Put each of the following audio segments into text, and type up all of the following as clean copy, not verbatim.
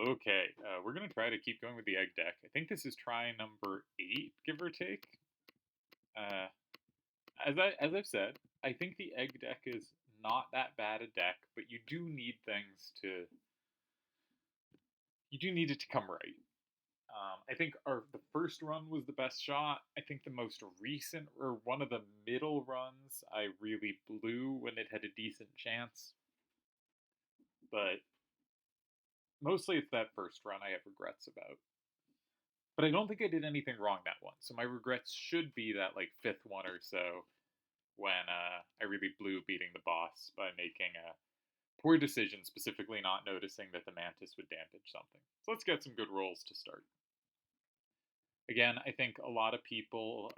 Okay, we're gonna try to keep going with the egg deck. I think this is try number 8, give or take. Uh, as I've said, I think the egg deck is not that bad a deck, but you do need it to come right. I think the first run was the best shot. I think the most recent or one of the middle runs I really blew when it had a decent chance, but mostly it's that first run I have regrets about. But I don't think I did anything wrong that one. So my regrets should be that like fifth one or so when I really blew beating the boss by making a poor decision, specifically not noticing that the mantis would damage something. So let's get some good rolls to start. Again, I think a lot of people.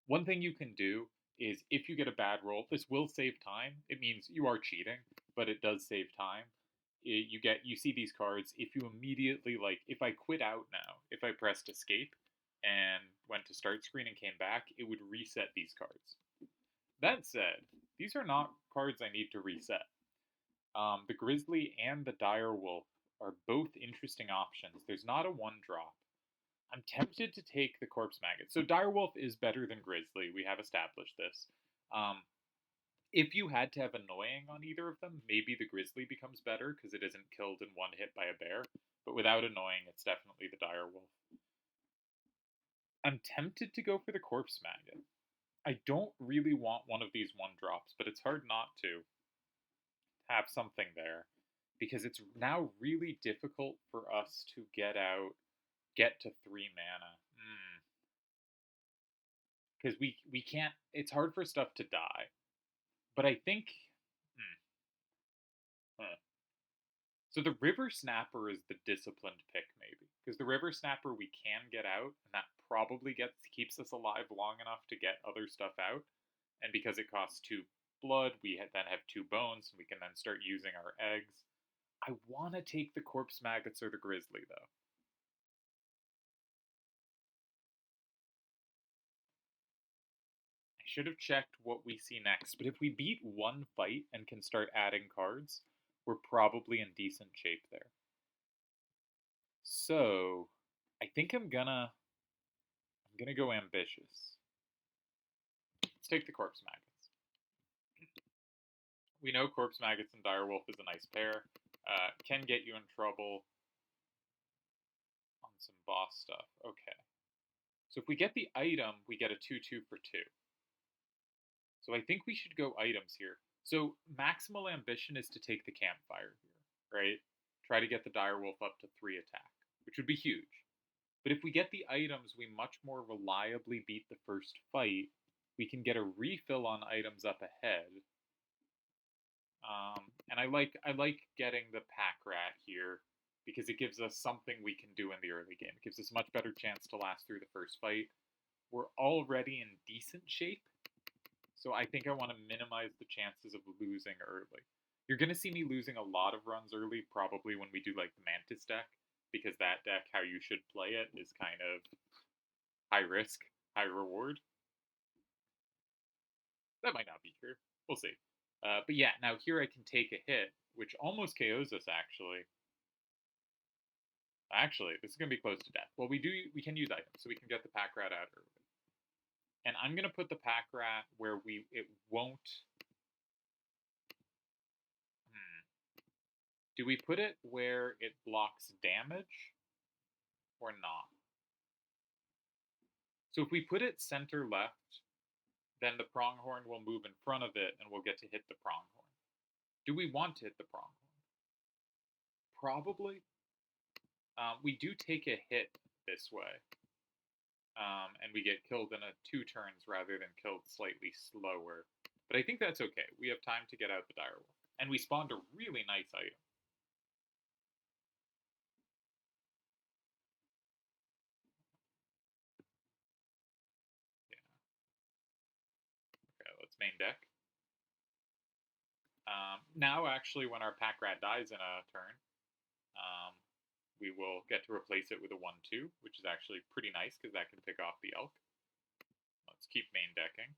One thing you can do is if you get a bad roll, this will save time. It means you are cheating, but it does save time. You see these cards. If you immediately if I quit out now, if I pressed escape and went to start screen and came back, it would reset these cards. That said, these are not cards I need to reset. The Grizzly and the Dire Wolf are both interesting options. There's not a one drop. I'm tempted to take the Corpse Maggot. So Direwolf is better than Grizzly. We have established this. Um, if you had to have Annoying on either of them, maybe the Grizzly becomes better because it isn't killed in one hit by a bear. But without Annoying, it's definitely the Direwolf. I'm tempted to go for the Corpse Maggot. I don't really want one of these one drops, but it's hard not to have something there because it's now really difficult for us to get to 3 mana. Because we can't. It's hard for stuff to die. But I think. Hmm, huh. So the River Snapper is the disciplined pick, maybe, because the River Snapper we can get out, and that probably keeps us alive long enough to get other stuff out. And because it costs 2 blood, then have 2 bones, and we can then start using our eggs. I want to take the Corpse Maggots or the Grizzly though. I should have checked what we see next, but if we beat one fight and can start adding cards, we're probably in decent shape there. So, I think I'm gonna go ambitious. Let's take the Corpse Maggots. We know Corpse Maggots and Direwolf is a nice pair. Can get you in trouble on some boss stuff. Okay. So if we get the item, we get a 2/2 for 2. So I think we should go items here. So maximal ambition is to take the campfire here, right? Try to get the Direwolf up to 3 attack, which would be huge. But if we get the items, we much more reliably beat the first fight. We can get a refill on items up ahead. And I like getting the pack rat here because it gives us something we can do in the early game. It gives us a much better chance to last through the first fight. We're already in decent shape, so I think I want to minimize the chances of losing early. You're going to see me losing a lot of runs early, probably when we do like the Mantis deck, because that deck, how you should play it, is kind of high risk, high reward. That might not be true. We'll see. But yeah, now here I can take a hit, which almost KOs us actually. Actually, this is gonna be close to death. Well, we can use items, so we can get the pack rat out early. And I'm gonna put the pack rat where it won't. Hmm. Do we put it where it blocks damage or not? So if we put it center left, then the pronghorn will move in front of it, and we'll get to hit the pronghorn. Do we want to hit the pronghorn? Probably. We do take a hit this way, and we get killed in 2 turns rather than killed slightly slower. But I think that's okay. We have time to get out the direwolf, and we spawned a really nice item. Yeah. Okay, let's main deck. Now, actually, when our pack rat dies in a turn, um, we will get to replace it with a 1/2, which is actually pretty nice because that can pick off the elk. Let's keep main decking.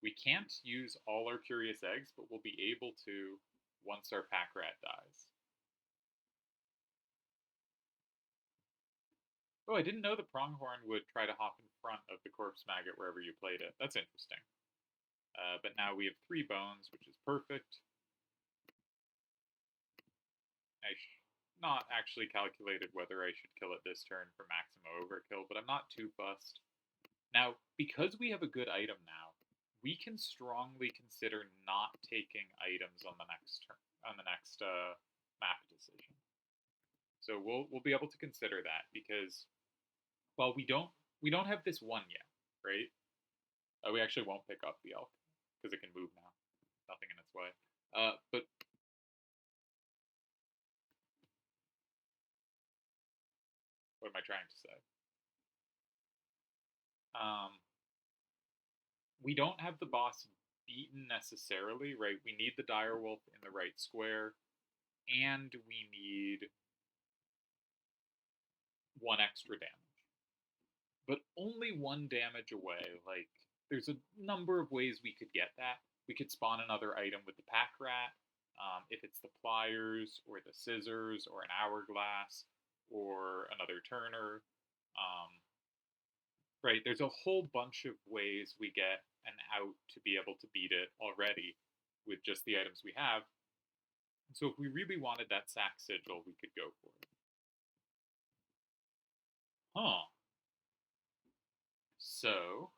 We can't use all our curious eggs, but we'll be able to once our pack rat dies. Oh, I didn't know the pronghorn would try to hop in front of the corpse maggot wherever you played it. That's interesting. But now we have 3 bones, which is perfect. I not actually calculated whether I should kill it this turn for maximum overkill, but I'm not too fussed. Now, because we have a good item now, we can strongly consider not taking items on the next turn, on the next map decision. So we'll be able to consider that because, well, we don't have this one yet, right? We actually won't pick up the elk because it can move now, nothing in its way. But what am I trying to say? We don't have the boss beaten necessarily, right? We need the direwolf in the right square, and we need 1 extra damage. But only 1 damage away. Like, there's a number of ways we could get that. We could spawn another item with the pack rat, if it's the pliers, or the scissors, or an hourglass, or another turner. Right, there's a whole bunch of ways we get an out to be able to beat it already with just the items we have. So if we really wanted that sack sigil, we could go for it. Huh. So,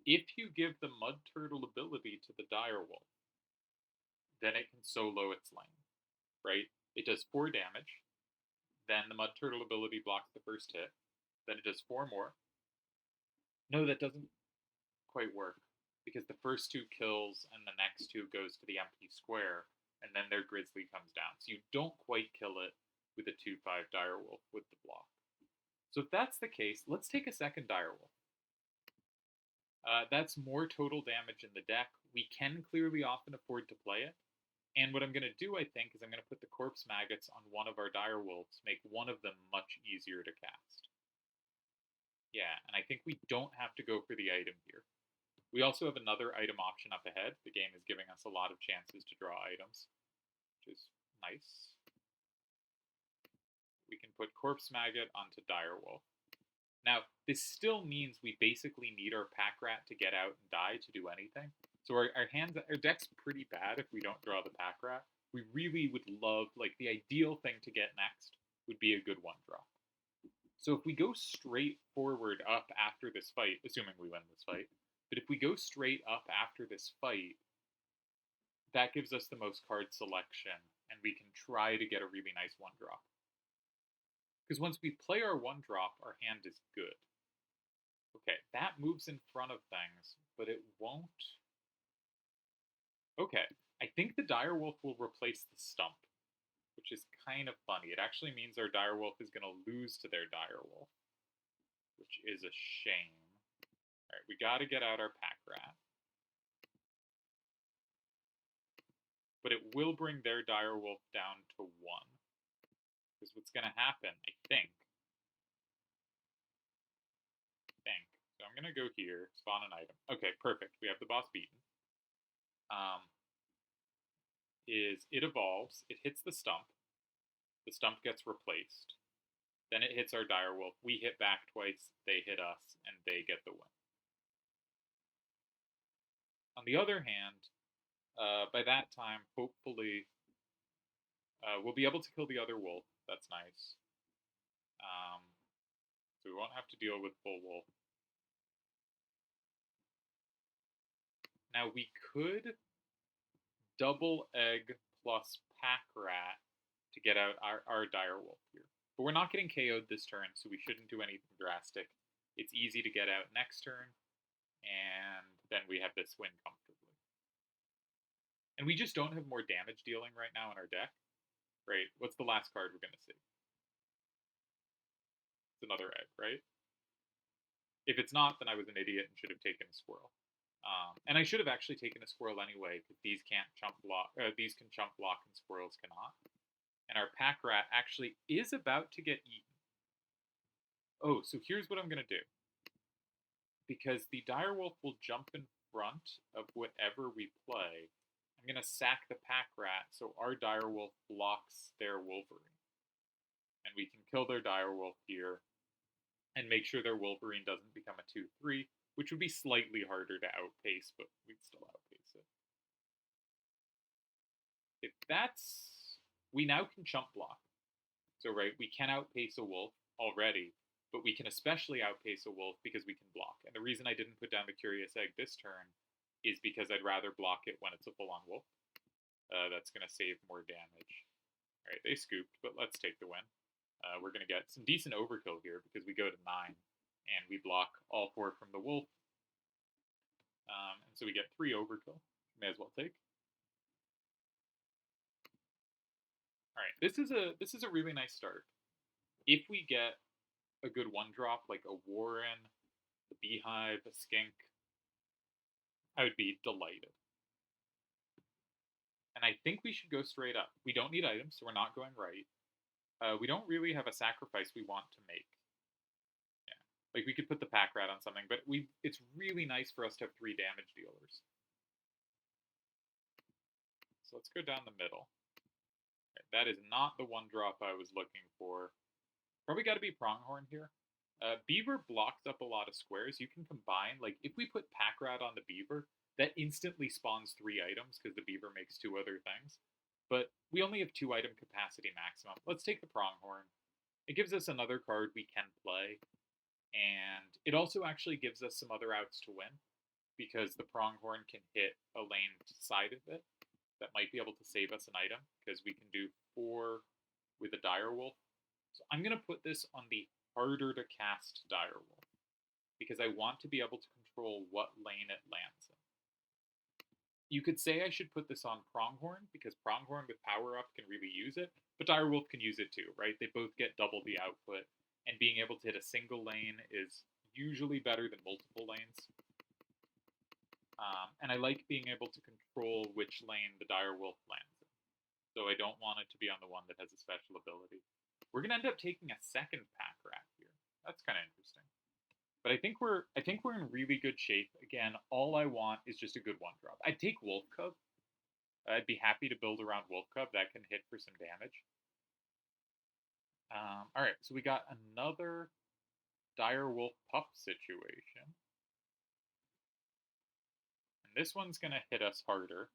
if you give the mud turtle ability to the direwolf, then it can solo its lane, right? It does 4 damage, then the mud turtle ability blocks the first hit, then it does 4 more. No, that doesn't quite work, because the first 2 kills and the next 2 goes to the empty square, and then their grizzly comes down. So you don't quite kill it with a 2/5 direwolf with the block. So if that's the case, let's take a second direwolf. That's more total damage in the deck. We can clearly often afford to play it. And what I'm going to do, I think, is I'm going to put the corpse maggots on one of our direwolves, make one of them much easier to cast. Yeah, and I think we don't have to go for the item here. We also have another item option up ahead. The game is giving us a lot of chances to draw items, which is nice. We can put corpse maggot onto direwolf. Now, this still means we basically need our pack rat to get out and die to do anything. So our deck's pretty bad if we don't draw the pack rat. We really would love, like, the ideal thing to get next would be a good 1-drop. So if we go straight forward up after this fight, assuming we win this fight, but if we go straight up after this fight, that gives us the most card selection, and we can try to get a really nice 1-drop. Because once we play our 1-drop, our hand is good. Okay, that moves in front of things, but it won't. Okay, I think the direwolf will replace the stump, which is kind of funny. It actually means our direwolf is going to lose to their direwolf, which is a shame. Alright, we got to get out our pack rat. But it will bring their direwolf down to 1. Because what's going to happen, I think. So I'm going to go here, spawn an item. Okay, perfect. We have the boss beaten. It evolves, it hits the stump gets replaced, then it hits our direwolf, we hit back twice, they hit us, and they get the win. On the other hand, by that time, hopefully, we'll be able to kill the other wolf. That's nice. So we won't have to deal with full wolf. Now we could double egg plus pack rat to get out our direwolf here. But we're not getting KO'd this turn, so we shouldn't do anything drastic. It's easy to get out next turn, and then we have this win comfortably. And we just don't have more damage dealing right now in our deck. Right? What's the last card we're going to see? It's another egg, right? If it's not, then I was an idiot and should have taken a squirrel. And I should have actually taken a squirrel anyway, because these can't chump block. These can chump block, and squirrels cannot. And our pack rat actually is about to get eaten. Oh, so here's what I'm going to do. Because the direwolf will jump in front of whatever we play, I'm going to sack the pack rat so our direwolf blocks their wolverine. And we can kill their direwolf here and make sure their Wolverine doesn't become a 2/3, which would be slightly harder to outpace, but we'd still outpace it. If that's... We now can chump block. So, right, we can outpace a wolf already, but we can especially outpace a wolf because we can block. And the reason I didn't put down the Curious Egg this turn is because I'd rather block it when it's a full-on wolf. That's going to save more damage. All right, they scooped, but let's take the win. We're going to get some decent overkill here because we go to 9, and we block all 4 from the wolf. And so we get 3 overkill. May as well take. All right, this is a really nice start. If we get a good 1-drop like a Warren, the Beehive, a Skink, I would be delighted. And I think we should go straight up. We don't need items, so we're not going right. We don't really have a sacrifice we want to make. Yeah, like we could put the pack rat on something, but it's really nice for us to have 3 damage dealers. So let's go down the middle. Right, that is not the 1-drop I was looking for. Probably got to be Pronghorn here. Beaver blocks up a lot of squares. You can combine, like if we put pack rat on the Beaver, that instantly spawns 3 items because the Beaver makes 2 other things. But we only have 2 item capacity maximum. Let's take the Pronghorn. It gives us another card we can play. And it also actually gives us some other outs to win. Because the Pronghorn can hit a lane side of it. That might be able to save us an item. Because we can do 4 with a Direwolf. So I'm going to put this on the harder to cast Direwolf. Because I want to be able to control what lane it lands in. You could say I should put this on Pronghorn, because Pronghorn with Power Up can really use it, but Direwolf can use it too, right? They both get double the output, and being able to hit a single lane is usually better than multiple lanes. And I like being able to control which lane the Direwolf lands in, so I don't want it to be on the one that has a special ability. We're going to end up taking a second pack rat here. That's kind of interesting. But I think we're in really good shape. Again, all I want is just a good 1-drop. I'd take Wolf Cub. I'd be happy to build around Wolf Cub. That can hit for some damage. All right, so we got another Dire Wolf Pup situation. And this one's going to hit us harder.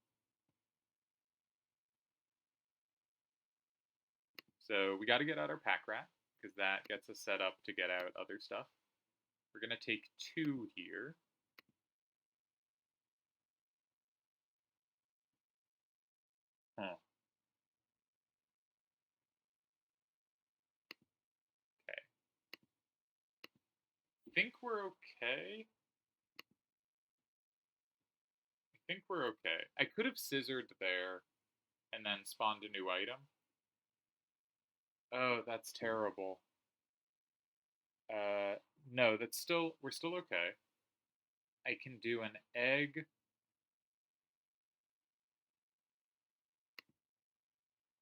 So we got to get out our pack rat, because that gets us set up to get out other stuff. We're going to take 2 here. Huh. Okay. I think we're okay. I could have scissored there and then spawned a new item. Oh, that's terrible. No, we're still okay. I can do an egg.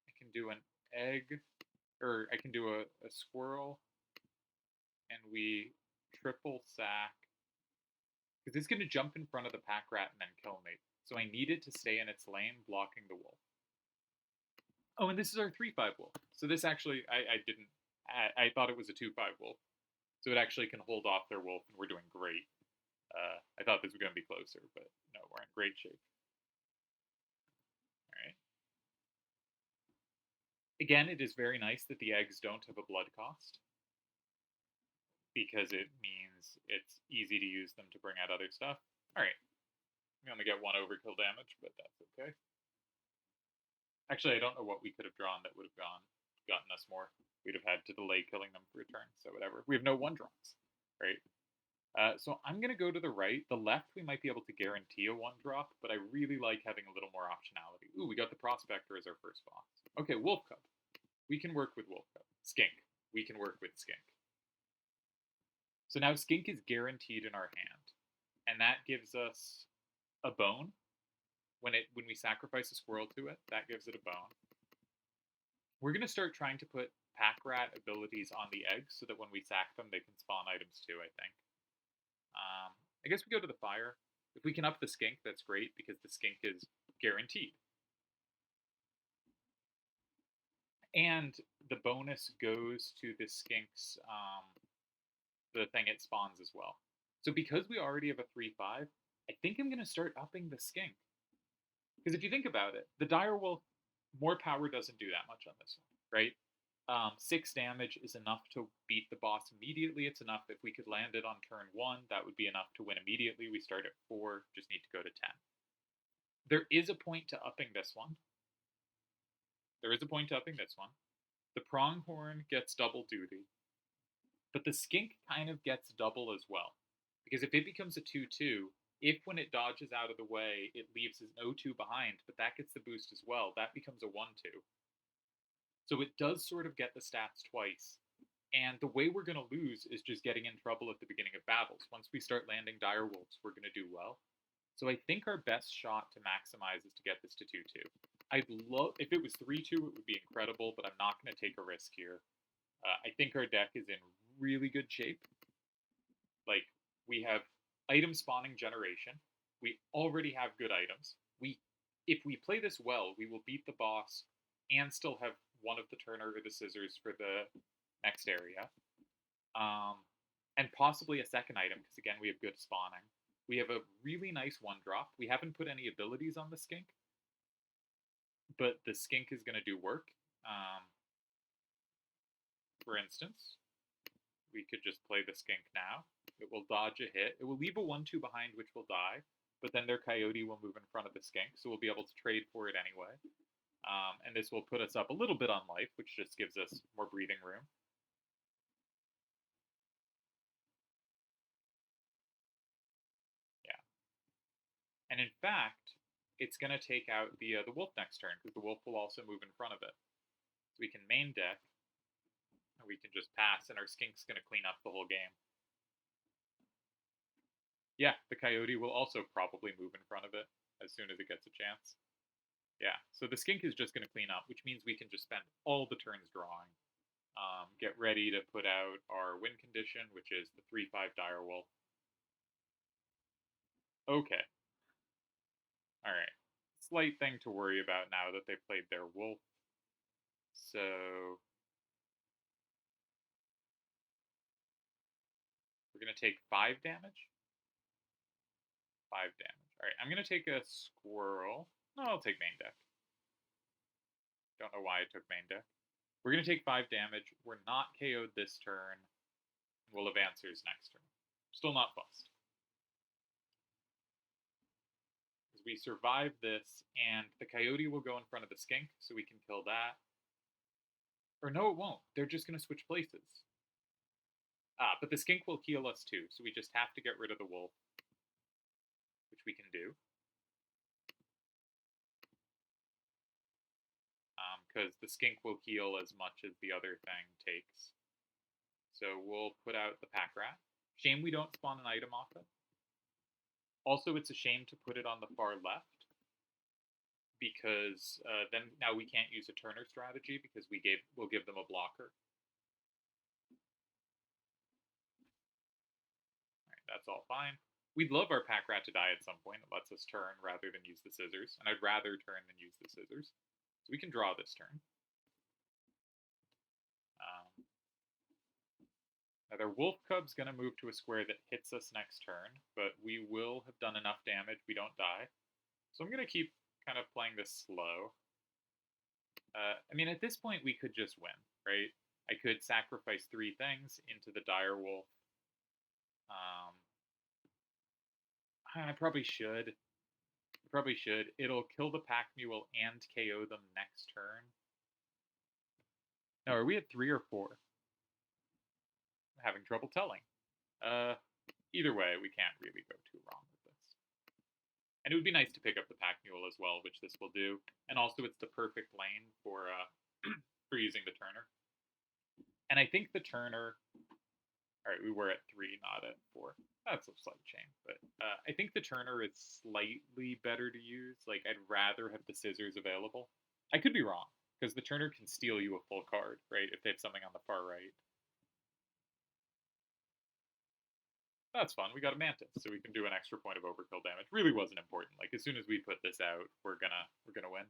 I can do an egg, or I can do a squirrel, and we triple sack. Because it's going to jump in front of the pack rat and then kill me. So I need it to stay in its lane, blocking the wolf. Oh, and this is our 3/5 wolf. So this actually, I thought it was a 2/5 wolf. So it actually can hold off their wolf, and we're doing great. I thought this was going to be closer, but no, we're in great shape. All right. Again, it is very nice that the eggs don't have a blood cost, because it means it's easy to use them to bring out other stuff. All right. We only get 1 overkill damage, but that's okay. Actually, I don't know what we could have drawn that would have gotten us more. We'd have had to delay killing them for a turn, so whatever. We have no 1-drops, right? So I'm going to go to the right. The left, we might be able to guarantee a 1-drop, but I really like having a little more optionality. Ooh, we got the Prospector as our first boss. Okay, Wolf Cub. We can work with Wolf Cub. Skink. We can work with Skink. So now Skink is guaranteed in our hand, and that gives us a bone. When we sacrifice a squirrel to it, that gives it a bone. We're going to start trying to put pack rat abilities on the eggs so that when we sack them, they can spawn items too, I think. I guess we go to the fire. If we can up the skink, that's great, because the skink is guaranteed. And the bonus goes to the skink's the thing it spawns as well. So because we already have a 3/5, I think I'm gonna start upping the skink. Because if you think about it, the direwolf, more power doesn't do that much on this one, right? 6 damage is enough to beat the boss immediately. It's enough if we could land it on turn 1, that would be enough to win immediately. We start at 4, just need to go to 10. There is a point to upping this one. The pronghorn gets double duty, but the skink kind of gets double as well. Because if it becomes a 2/2, if when it dodges out of the way, it leaves an 0/2 behind, but that gets the boost as well, that becomes a 1/2. So it does sort of get the stats twice. And the way we're going to lose is just getting in trouble at the beginning of battles. Once we start landing direwolves, we're going to do well. So I think our best shot to maximize is to get this to 2/2. I'd love if it was 3/2, it would be incredible, but I'm not going to take a risk here. I think our deck is in really good shape. Like, we have item spawning generation. We already have good items. If we play this well, we will beat the boss and still have one of the Turner or the Scissors for the next area. And possibly a second item, because again, we have good spawning. We have a really nice 1-drop. We haven't put any abilities on the skink, but the skink is going to do work. For instance, we could just play the skink now. It will dodge a hit. It will leave a 1/2 behind, which will die, but then their coyote will move in front of the skink, so we'll be able to trade for it anyway. And this will put us up a little bit on life, which just gives us more breathing room. Yeah. And in fact, it's going to take out the wolf next turn, because the wolf will also move in front of it. So we can main deck, and we can just pass, and our skink's going to clean up the whole game. Yeah, the coyote will also probably move in front of it as soon as it gets a chance. Yeah, so the skink is just going to clean up, which means we can just spend all the turns drawing. Get ready to put out our win condition, which is the 3/5 direwolf. Okay. Alright. Slight thing to worry about now that they played their wolf. So we're going to take 5 damage. 5 damage. Alright, I'm going to take a squirrel. No, I'll take main deck. Don't know why I took main deck. We're going to take 5 damage. We're not KO'd this turn. We'll have answers next turn. Still not fussed. Because we survive this, and the coyote will go in front of the skink, so we can kill that. Or no, it won't. They're just going to switch places. But the skink will heal us too, so we just have to get rid of the wolf, which we can do. Because the skink will heal as much as the other thing takes. So we'll put out the pack rat. Shame we don't spawn an item off it. Also, it's a shame to put it on the far left, because then now we can't use a Turner strategy because we'll give them a blocker. Alright, that's all fine. We'd love our pack rat to die at some point. It lets us turn rather than use the scissors, and I'd rather turn than use the scissors. So we can draw this turn. Now their wolf cub's going to move to a square that hits us next turn, but we will have done enough damage, we don't die. So I'm going to keep kind of playing this slow. I mean, at this point we could just win, right? I could sacrifice 3 things into the direwolf. I probably should. It'll kill the pack mule and KO them next turn. Now, are we at 3 or 4? I'm having trouble telling. Either way, we can't really go too wrong with this. And it would be nice to pick up the pack mule as well, which this will do. And also, it's the perfect lane for for using the Turner. And I think the Turner. All right, we were at 3, not at 4. That's a slight shame, but I think the Turner is slightly better to use. Like, I'd rather have the scissors available. I could be wrong, because the Turner can steal you a full card, right, if they have something on the far right. That's fun. We got a Mantis, so we can do an extra point of overkill damage. Really wasn't important. Like, as soon as we put this out, we're gonna win.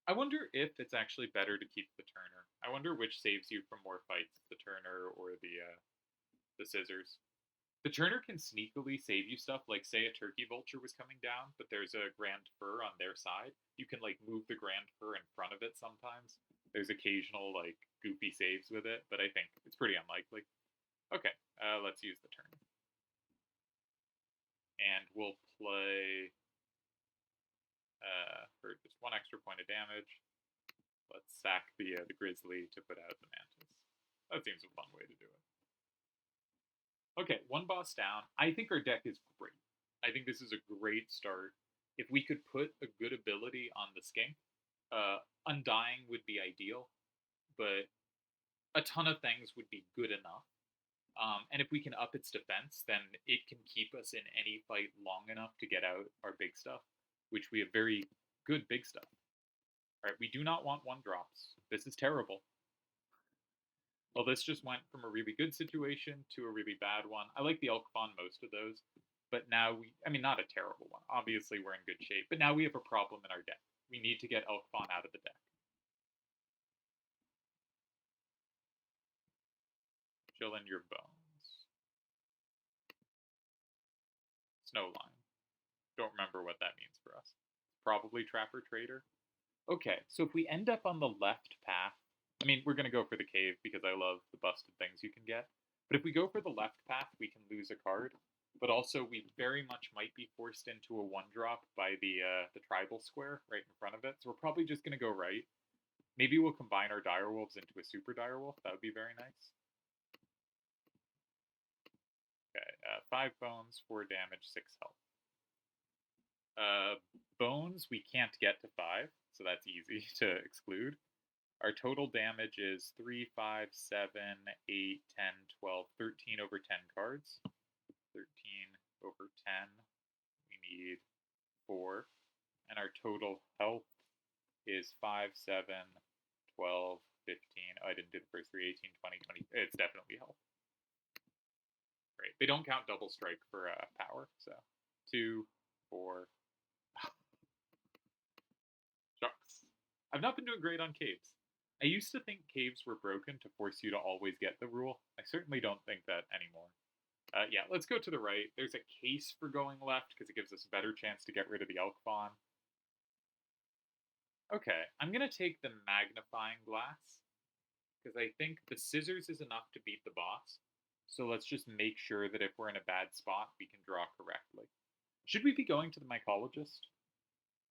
I wonder if it's actually better to keep the Turner. I wonder which saves you from more fights, the Turner or the the scissors. The Turner can sneakily save you stuff, like say a Turkey Vulture was coming down, but there's a Grand Fur on their side. You can like move the Grand Fur in front of it sometimes. There's occasional like goofy saves with it, but I think it's pretty unlikely. Okay, let's use the turn. And we'll play for just one extra point of damage. Let's sack the Grizzly to put out the Mantis. That seems a fun way to do it. Okay, one boss down. I think our deck is great. I think this is a great start. If we could put a good ability on the Skink, Undying would be ideal, but a ton of things would be good enough. And if we can up its defense, then it can keep us in any fight long enough to get out our big stuff, which we have very good big stuff. All right, we do not want one drops. This is terrible. Well, this just went from a really good situation to a really bad one. I like the Elk Fawn most of those, but now I mean, not a terrible one. Obviously, we're in good shape, but now we have a problem in our deck. We need to get Elk Fawn out of the deck. Chill in your bones. Snowline. Don't remember what that means for us. Probably Trapper Trader. Okay, so if we end up on the left path, I mean, we're going to go for the cave because I love the busted things you can get. But if we go for the left path, we can lose a card. But also, we very much might be forced into a 1-drop by the tribal square right in front of it. So we're probably just going to go right. Maybe we'll combine our direwolves into a super direwolf. That would be very nice. Okay, 5 bones, 4 damage, 6 health. Bones, we can't get to 5, so that's easy to exclude. Our total damage is 3, 5, 7, 8, 10, 12, 13 over 10 cards. 13 over 10. We need 4. And our total health is 5, 7, 12, 15. Oh, I didn't do the first 3, 18, 20, 20. It's definitely health. Right. They don't count double strike for power, so 2, 4. Shucks. I've not been doing great on caves. I used to think caves were broken to force you to always get the rule. I certainly don't think that anymore. Yeah, let's go to the right. There's a case for going left because it gives us a better chance to get rid of the Elk Fawn. Okay, I'm going to take the Magnifying Glass because I think the Scissors is enough to beat the boss. So let's just make sure that if we're in a bad spot, we can draw correctly. Should we be going to the Mycologist?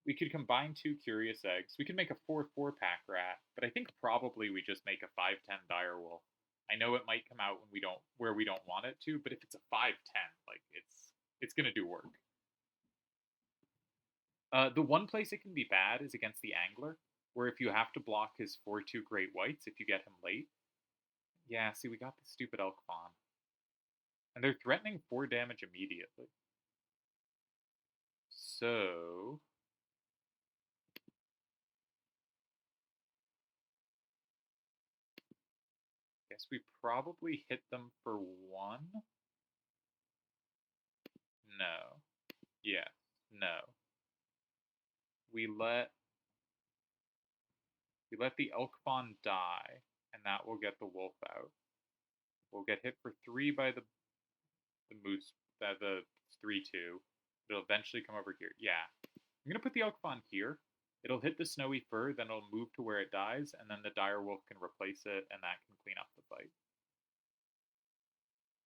We could combine 2 Curious Eggs. We could make a 4/4 Pack Rat, but I think probably we just make a 5/10 Direwolf. I know it might come out when where we don't want it to, but if it's a 5/10, like it's gonna do work. The one place it can be bad is against the Angler, where if you have to block his 4/2 Great Whites if you get him late. Yeah, see, we got the stupid Elk Fawn. And they're threatening 4 damage immediately. So guess we probably hit them for 1. No. Yeah. No. We let the Elk Fawn die, and that will get the wolf out. We'll get hit for 3 by the moose, the 3/2. It'll eventually come over here. Yeah. I'm going to put the Elk Fawn here. It'll hit the Snowy Fur, then it'll move to where it dies, and then the Dire Wolf can replace it, and that can clean up the fight.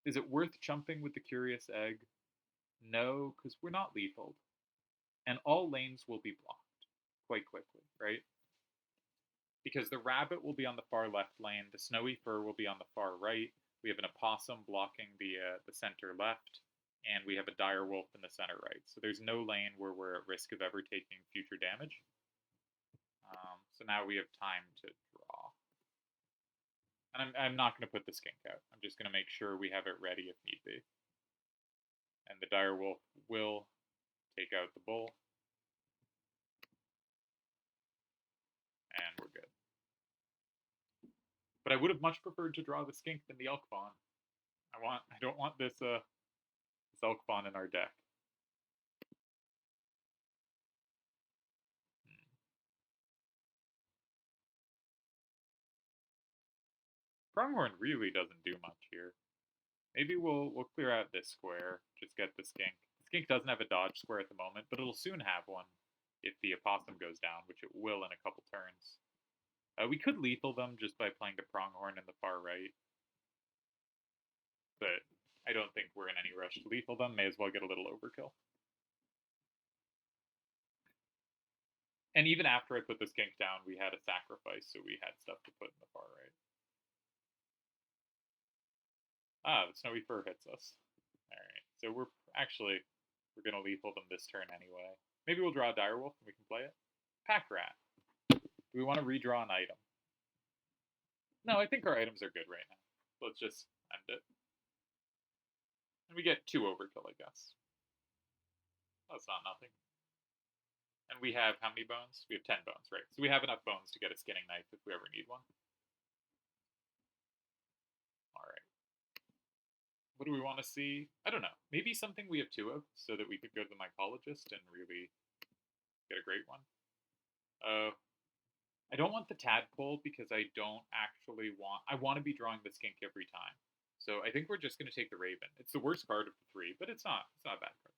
Is it worth chumping with the Curious Egg? No, because we're not lethal. And all lanes will be blocked quite quickly, right? Because the rabbit will be on the far left lane, the Snowy Fur will be on the far right. We have an opossum blocking the center left, and we have a dire wolf in the center right. So there's no lane where we're at risk of ever taking future damage. So now we have time to draw. And I'm not going to put the skink out. I'm just going to make sure we have it ready if need be. And the dire wolf will take out the bull. And we're good. But I would have much preferred to draw the skink than the elk fawn. I don't want this elk fawn in our deck. Pronghorn really doesn't do much here. Maybe we'll clear out this square, just get the skink. The skink doesn't have a dodge square at the moment, but it'll soon have one if the opossum goes down, which it will in a couple turns. We could lethal them just by playing the pronghorn in the far right, but I don't think we're in any rush to lethal them. May as well get a little overkill. And even after I put the skink down, we had a sacrifice, so we had stuff to put in the far right. Ah, the snowy fur hits us. Alright, so we're going to lethal them this turn anyway. Maybe we'll draw a direwolf and we can play it. Pack rat. Do we want to redraw an item? No, I think our items are good right now. Let's just end it. And we get 2 overkill, I guess. That's not nothing. And we have how many bones? We have 10 bones, right? So we have enough bones to get a skinning knife if we ever need one. Alright. What do we want to see? I don't know. Maybe something we have 2 of, so that we could go to the mycologist and really get a great one. I don't want the tadpole because I don't actually want... I want to be drawing the skink every time. So I think we're just going to take the raven. It's the worst card of the 3, but it's not a bad card.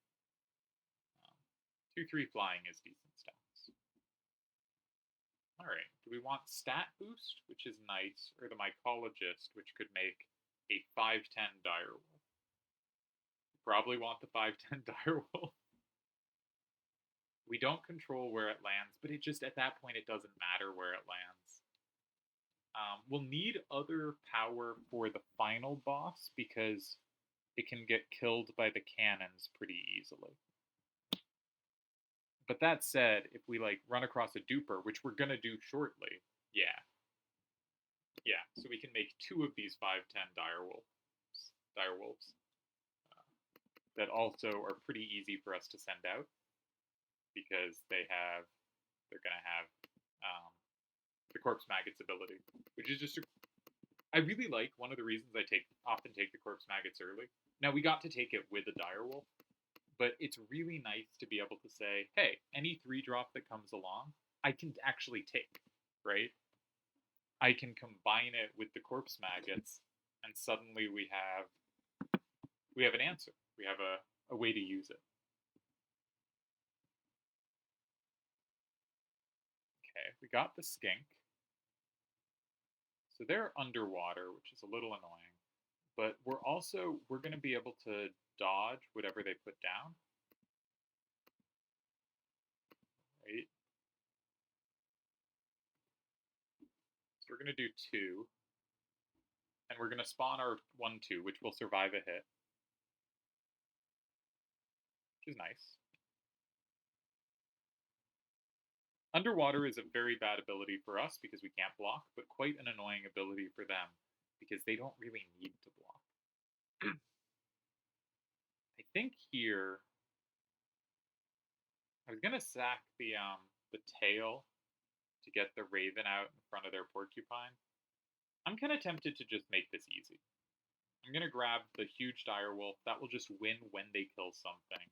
2/3 flying is decent stats. Alright, do we want stat boost, which is nice, or the mycologist, which could make a 5/10 direwolf? Probably want the 5/10 direwolf. We don't control where it lands, but it just, at that point, it doesn't matter where it lands. We'll need other power for the final boss, because it can get killed by the cannons pretty easily. But that said, if we, like, run across a duper, which we're gonna do shortly, yeah. Yeah, so we can make 2 of these 5/10 direwolves. That also are pretty easy for us to send out, because they're going to have the corpse maggots ability, which is just I really like. One of the reasons I often take the corpse maggots early. Now, we got to take it with a direwolf, but it's really nice to be able to say, hey, any 3-drop that comes along, I can actually take, right? I can combine it with the corpse maggots, and suddenly we have an answer. We have a way to use it. Okay, we got the skink. So they're underwater, which is a little annoying. But we're going to be able to dodge whatever they put down. Right? So we're going to do 2. And we're going to spawn our 1/2, which will survive a hit. Which is nice. Underwater is a very bad ability for us because we can't block, but quite an annoying ability for them because they don't really need to block. I think here I was gonna sack the tail to get the raven out in front of their porcupine. I'm kind of tempted to just make this easy. I'm gonna grab the huge direwolf. That will just win when they kill something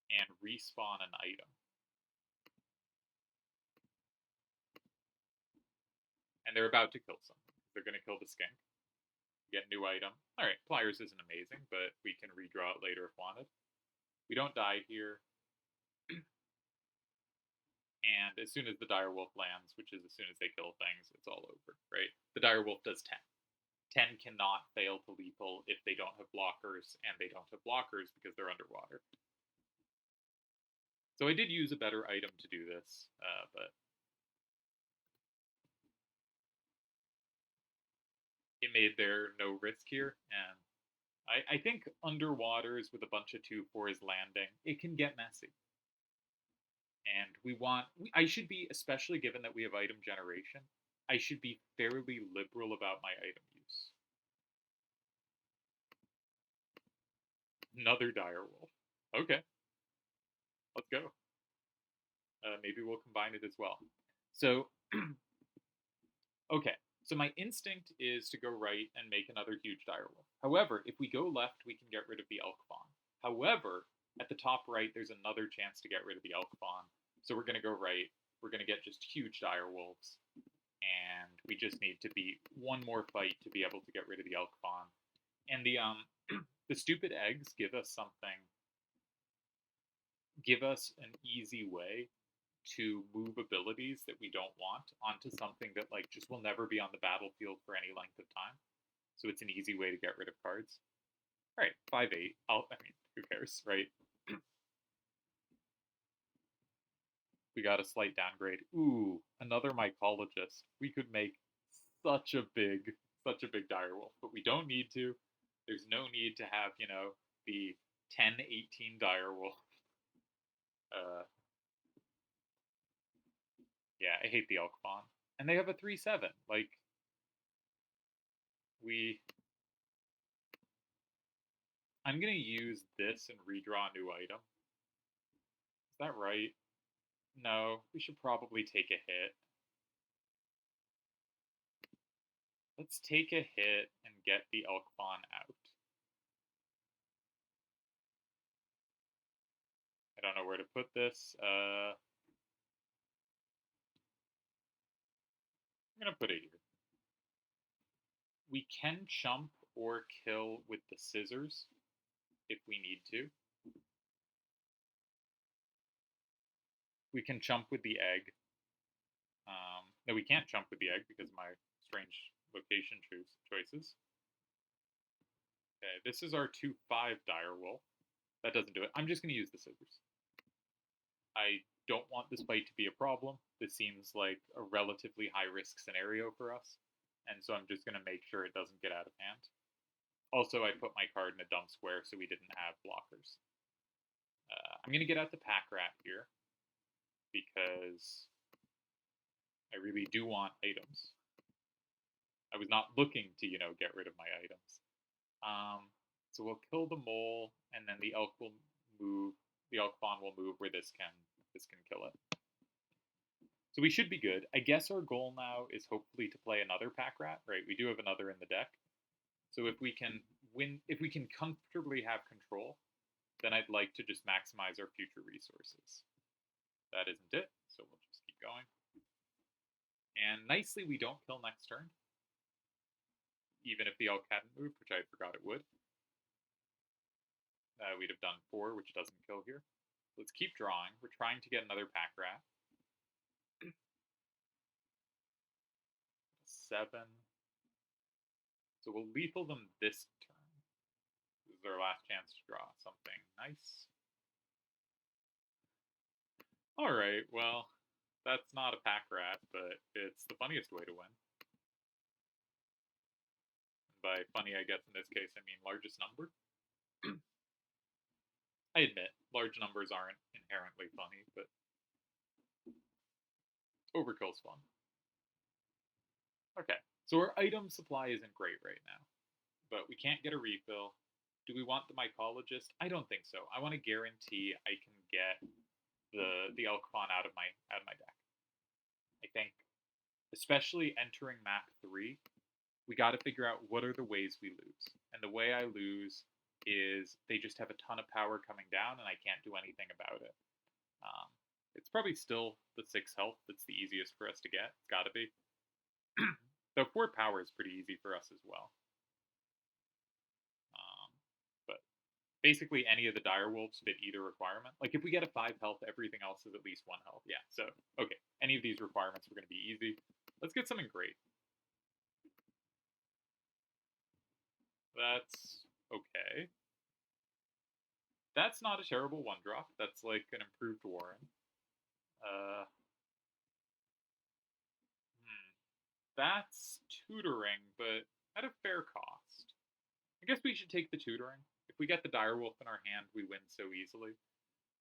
and respawn an item. And they're about to kill something. They're going to kill the skink. Get new item. Alright, pliers isn't amazing, but we can redraw it later if wanted. We don't die here. And as soon as the direwolf lands, which is as soon as they kill things, it's all over, right? The direwolf does 10. 10 cannot fail to lethal if they don't have blockers, and they don't have blockers because they're underwater. So I did use a better item to do this, but it made there no risk here, and I think underwaters with a bunch of 2/4s landing, it can get messy. And I should be, especially given that we have item generation, I should be fairly liberal about my item use. Another direwolf. Okay. Let's go. Maybe we'll combine it as well. So, okay. So my instinct is to go right and make another huge direwolf. However, if we go left, we can get rid of the elk fawn. However, at the top right, there's another chance to get rid of the elk fawn. So we're going to go right. We're going to get just huge direwolves. And we just need to beat one more fight to be able to get rid of the elk fawn. And the the stupid eggs give us an easy way to move abilities that we don't want onto something that like just will never be on the battlefield for any length of time. So it's an easy way to get rid of cards. All right, 5/8. I mean, who cares, right? We got a slight downgrade. Ooh, another mycologist. We could make such a big, such a big direwolf, but we don't need to. There's no need to have, the 10/18 direwolf. Uh, yeah, I hate the Elkbon. And they have a 3/7. Like, we. I'm going to use this and redraw a new item. Is that right? No, we should probably take a hit. Let's take a hit and get the Elkbon out. I don't know where to put this. I'm going to put it here. We can chump or kill with the scissors if we need to. We can chump with the egg. No, we can't chump with the egg because of my strange location choices. Okay, this is our 2/5 direwolf. That doesn't do it. I'm just going to use the scissors. I don't want this fight to be a problem. This seems like a relatively high-risk scenario for us, and so I'm just going to make sure it doesn't get out of hand. Also, I put my card in a dumb square so we didn't have blockers. I'm going to get out the pack rat here because I really do want items. I was not looking to, get rid of my items. So we'll kill the mole, and then the elk will move. The Elkbon will move where this can kill it. So we should be good. I guess our goal now is hopefully to play another pack rat, right? We do have another in the deck. So if we can comfortably have control, then I'd like to just maximize our future resources. That isn't it, so we'll just keep going. And nicely, we don't kill next turn, even if the elk hadn't moved, which I forgot it would. We'd have done 4, which doesn't kill here. Let's keep drawing. We're trying to get another pack rat. 7. So we'll lethal them this turn. This is our last chance to draw something nice. Alright, well, that's not a pack rat, but it's the funniest way to win. And by funny, I guess in this case, I mean largest number. I admit, large numbers aren't inherently funny, but overkill's fun. Okay, so our item supply isn't great right now, but we can't get a refill. Do we want the mycologist? I don't think so. I want to guarantee I can get the Elkbon out of my deck. I think, especially entering map 3, we got to figure out what are the ways we lose. And the way I lose is they just have a ton of power coming down, and I can't do anything about it. It's probably still the 6 health that's the easiest for us to get. It's got to be. Though 4 power is pretty easy for us as well. But basically any of the direwolves fit either requirement. Like if we get a 5 health, everything else is at least 1 health. Yeah, so, okay. Any of these requirements are going to be easy. Let's get something great. That's okay. That's not a terrible 1-drop. That's like an improved Warren. That's tutoring, but at a fair cost. I guess we should take the tutoring. If we get the direwolf in our hand, we win so easily.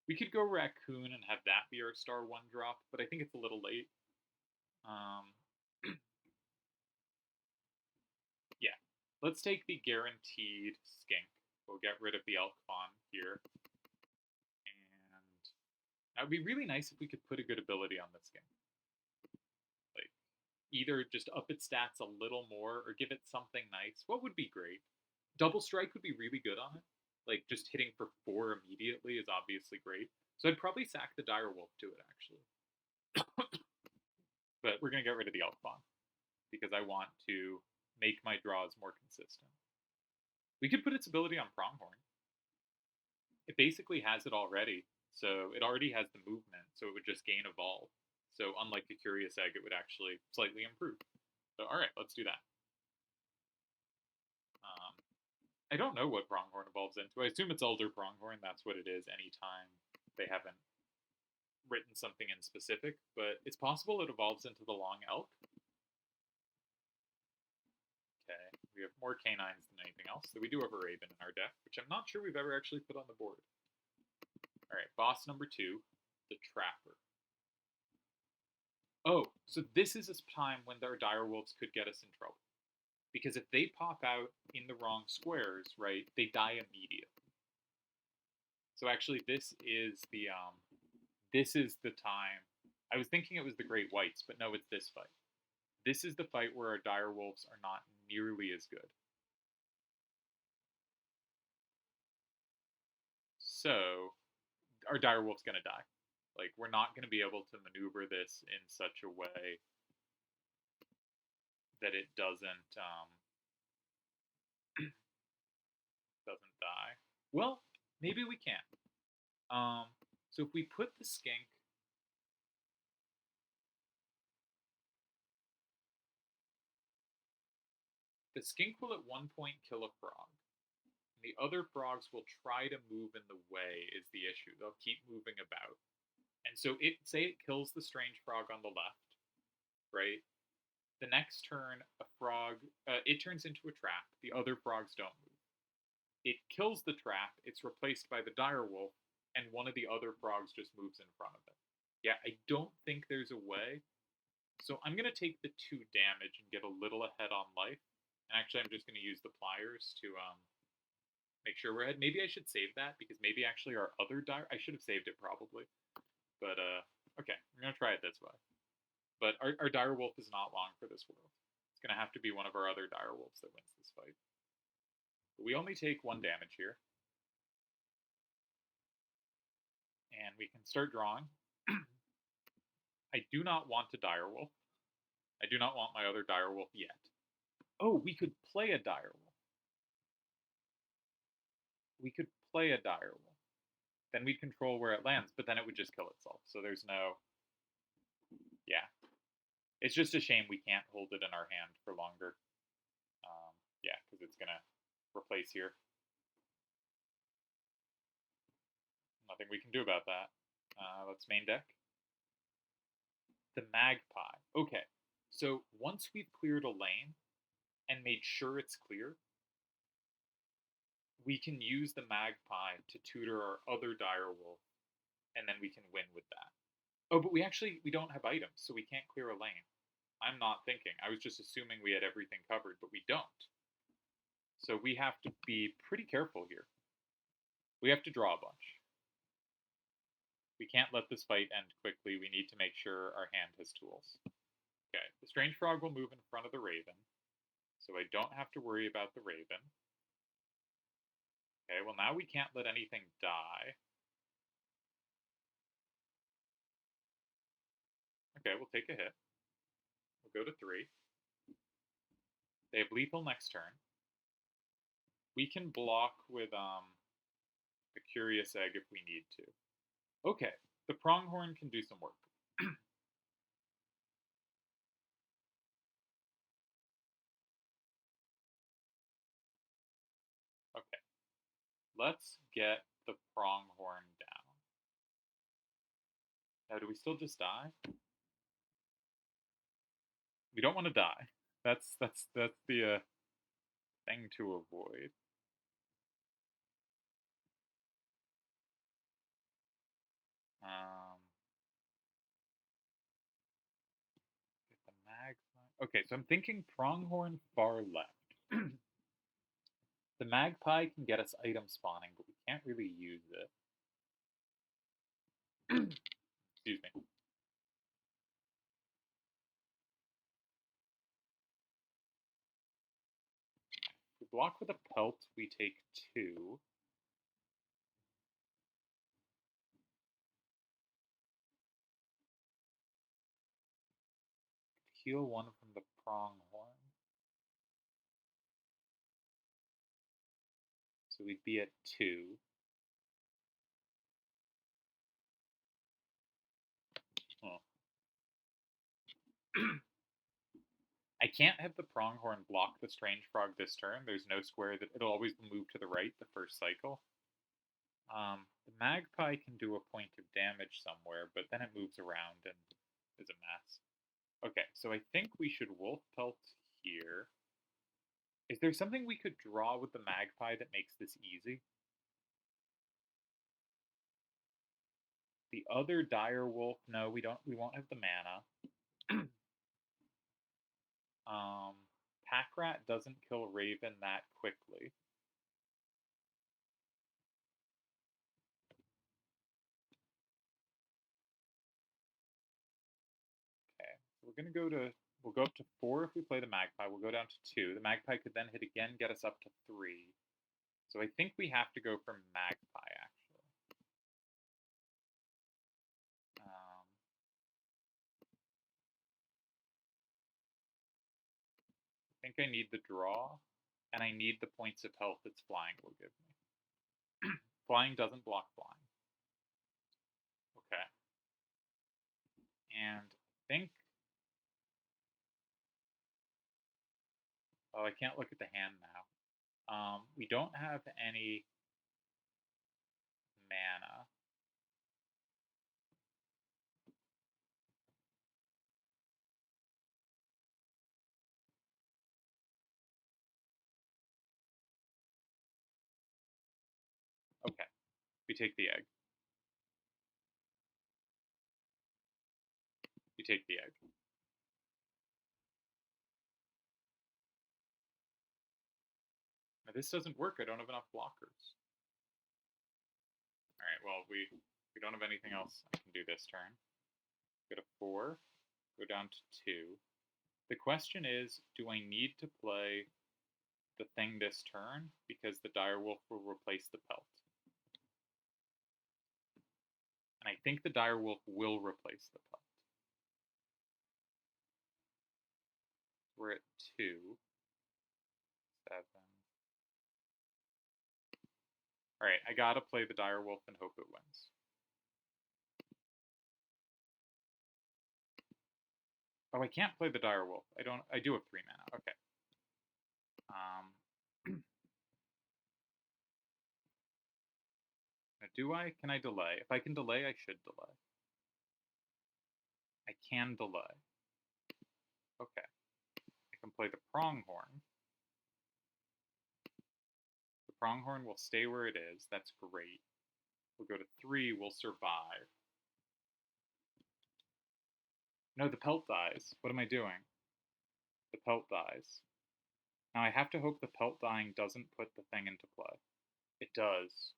We could go raccoon and have that be our star 1-drop, but I think it's a little late. Yeah, let's take the guaranteed skink. We'll get rid of the Elkbon here. And that would be really nice if we could put a good ability on the skink. Like, either just up its stats a little more or give it something nice. What would be great? Double strike would be really good on it. Like, just hitting for 4 immediately is obviously great. So I'd probably sack the direwolf to it, actually. But we're going to get rid of the Elkbon because I want to make my draws more consistent. We could put its ability on Pronghorn. It basically has it already, so it already has the movement, so it would just gain Evolve. So unlike a Curious Egg, it would actually slightly improve. So alright, let's do that. Um, I don't know what Pronghorn evolves into. I assume it's Elder Pronghorn, that's what it is anytime they haven't written something in specific, but it's possible it evolves into the Long Elk. Okay, we have more canines than anything else, so we do have a Raven in our deck, which I'm not sure we've ever actually put on the board. Alright, boss number 2, the Trapper. Oh, so this is a time when our Direwolves could get us in trouble. Because if they pop out in the wrong squares, right, they die immediately. So actually this is the time. I was thinking it was the Great Whites, but no, it's this fight. This is the fight where our Direwolves are not nearly as good. So our Direwolf's gonna die. Like, we're not gonna be able to maneuver this in such a way that it doesn't die. Well, maybe we can. So if we put the Skink, the Skink will at one point kill a frog. And the other frogs will try to move in the way is the issue. They'll keep moving about. And so it kills the strange frog on the left, right? The next turn, a frog, it turns into a trap. The other frogs don't move. It kills the trap. It's replaced by the direwolf, and one of the other frogs just moves in front of it. Yeah, I don't think there's a way. So I'm going to take the 2 damage and get a little ahead on life. And actually, I'm just going to use the pliers to make sure we're ahead. Maybe I should save that, because maybe actually our other I should have saved it probably. But, okay, I'm going to try it this way. But our direwolf is not long for this world. It's going to have to be one of our other direwolves that wins this fight. But we only take 1 damage here. And we can start drawing. I do not want a direwolf. I do not want my other direwolf yet. Oh, we could play a direwolf. We could play a direwolf. Then we'd control where it lands, but then it would just kill itself. So there's no... Yeah. It's just a shame we can't hold it in our hand for longer. Yeah, because it's going to replace here. Nothing we can do about that. Let's main deck. The Magpie. Okay, so once we've cleared a lane and made sure it's clear, we can use the Magpie to tutor our other direwolf, and then we can win with that. Oh, but we don't have items, so we can't clear a lane. I'm not thinking. I was just assuming we had everything covered, but we don't. So we have to be pretty careful here. We have to draw a bunch. We can't let this fight end quickly. We need to make sure our hand has tools. Okay, the Strange Frog will move in front of the Raven, so I don't have to worry about the Raven. Okay, well now we can't let anything die. Okay, we'll take a hit. We'll go to 3. They have lethal next turn. We can block with the Curious Egg if we need to. Okay, the Pronghorn can do some work. Okay, let's get the Pronghorn down. Now, do we still just die? We don't want to die. That's the thing to avoid. Get the Magpie. Okay, so I'm thinking Pronghorn far left. The Magpie can get us item spawning, but we can't really use it. Excuse me. If we block with a Pelt, we take 2. Heal 1 from the Pronghorn. So we'd be at 2. Oh. I can't have the Pronghorn block the Strange Frog this turn. There's no square that it'll always move to the right the first cycle. The Magpie can do a point of damage somewhere, but then it moves around and is a mess. Okay, so I think we should Wolf Pelt here. Is there something we could draw with the Magpie that makes this easy? The other Dire Wolf, no, we won't have the mana. Pack Rat doesn't kill Raven that quickly. Okay, so we'll go up to 4 if we play the Magpie. We'll go down to 2. The Magpie could then hit again, get us up to 3. So I think we have to go for Magpie, actually. I think I need the draw, and I need the points of health its flying will give me. Flying doesn't block flying. Okay. And I think... Oh, I can't look at the hand now. We don't have any mana. Okay. We take the egg. We take the egg. Now, this doesn't work. I don't have enough blockers. Alright, well, we don't have anything else I can do this turn. Go to 4. Go down to 2. The question is, do I need to play the thing this turn? Because the Direwolf will replace the Pelt. And I think the Direwolf will replace the Pelt. We're at 2. 7. Alright, I gotta play the Direwolf and hope it wins. Oh, I can't play the Direwolf. I do have 3 mana. Okay. Now can I delay? If I can delay, I should delay. I can delay. Okay. I can play the Pronghorn. The Pronghorn will stay where it is. That's great. We'll go to 3. We'll survive. No, the Pelt dies. What am I doing? The Pelt dies. Now I have to hope the Pelt dying doesn't put the thing into play. It does.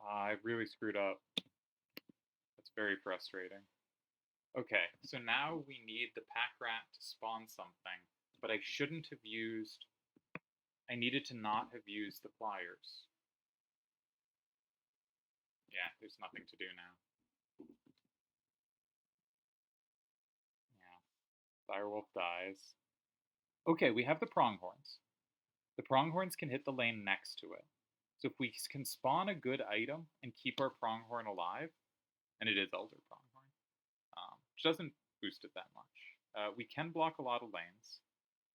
I really screwed up. That's very frustrating. Okay, so now we need the Pack Rat to spawn something, but I shouldn't have used... I needed to not have used the pliers. Yeah, there's nothing to do now. Yeah. Direwolf dies. Okay, we have the Pronghorns. The Pronghorns can hit the lane next to it. So if we can spawn a good item and keep our Pronghorn alive, and it is Elder Pronghorn, which doesn't boost it that much. We can block a lot of lanes.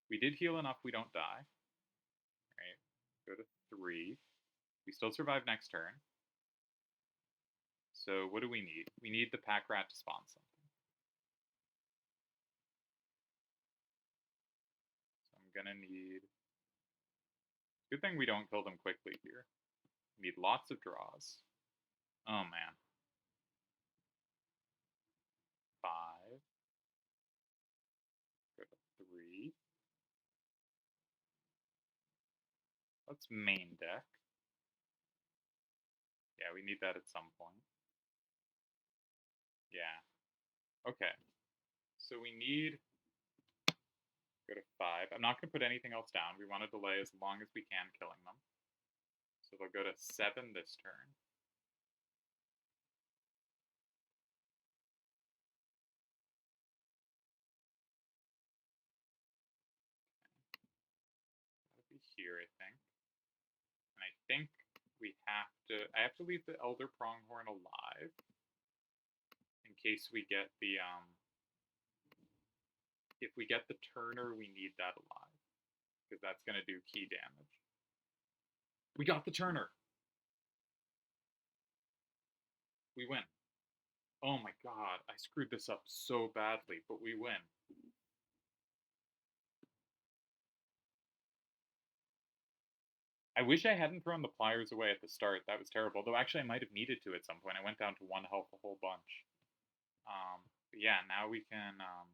We did heal enough we don't die. Alright, go to 3. We still survive next turn. So what do we need? We need the Pack Rat to spawn something. So I'm gonna need... Good thing we don't kill them quickly here. We need lots of draws. Oh man. 5. Go to 3. Let's main deck. Yeah, we need that at some point. Yeah. Okay. So we need... Go to 5. I'm not going to put anything else down. We want to delay as long as we can killing them. So they'll go to 7 this turn. here, I think. And I think I have to leave the Elder Pronghorn alive in case we get the, if we get the Turner, we need that alive, because that's going to do key damage. We got the Turner! We win. Oh my god, I screwed this up so badly, but we win. I wish I hadn't thrown the pliers away at the start. That was terrible. Though actually I might have needed to at some point. I went down to 1 health a whole bunch. But yeah, now we can, I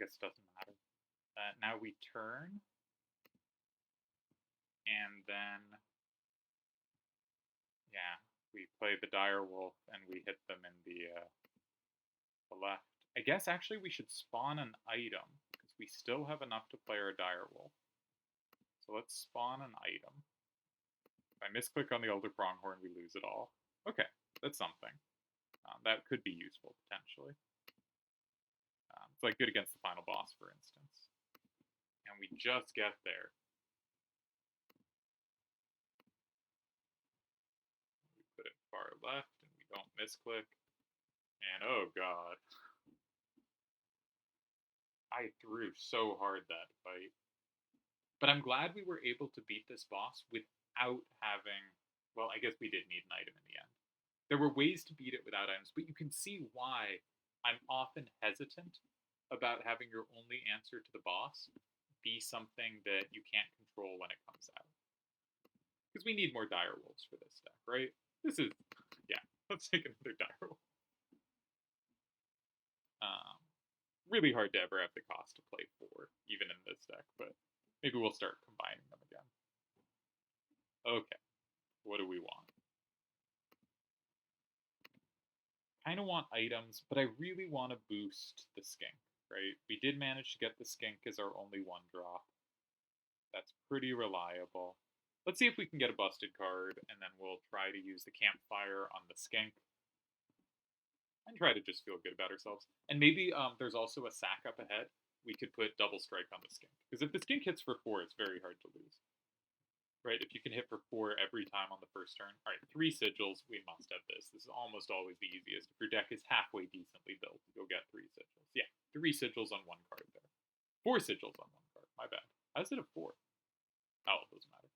guess it doesn't matter. Now we turn. And then, yeah, we play the Direwolf and we hit them in the left. I guess actually we should spawn an item, because we still have enough to play our Direwolf. So let's spawn an item. If I misclick on the Elder Pronghorn, we lose it all. Okay, that's something. That could be useful, potentially. It's like good against the final boss, for instance. And we just get there. We put it far left, and we don't misclick. And oh god. I threw so hard that fight. But I'm glad we were able to beat this boss without having... Well, I guess we did need an item in the end. There were ways to beat it without items, but you can see why I'm often hesitant about having your only answer to the boss be something that you can't control when it comes out. Because we need more Direwolves for this deck, right? This is... yeah, let's take another Direwolf. Really hard to ever have the cost to play 4, even in this deck, but maybe we'll start combining them again. Okay, what do we want? Kind of want items, but I really want to boost the Skink, right? We did manage to get the Skink as our only 1-drop. That's pretty reliable. Let's see if we can get a busted card, and then we'll try to use the Campfire on the Skink. And try to just feel good about ourselves. And maybe there's also a sack up ahead. We could put Double Strike on the Skink. Because if the Skink hits for 4, it's very hard to lose. Right, if you can hit for 4 every time on the first turn. Alright, 3 Sigils, we must have this. This is almost always the easiest. If your deck is halfway decently built, you'll get 3 Sigils. Yeah, 3 Sigils on 1 card there. 4 Sigils on 1 card, my bad. How is it a 4? Oh, it doesn't matter.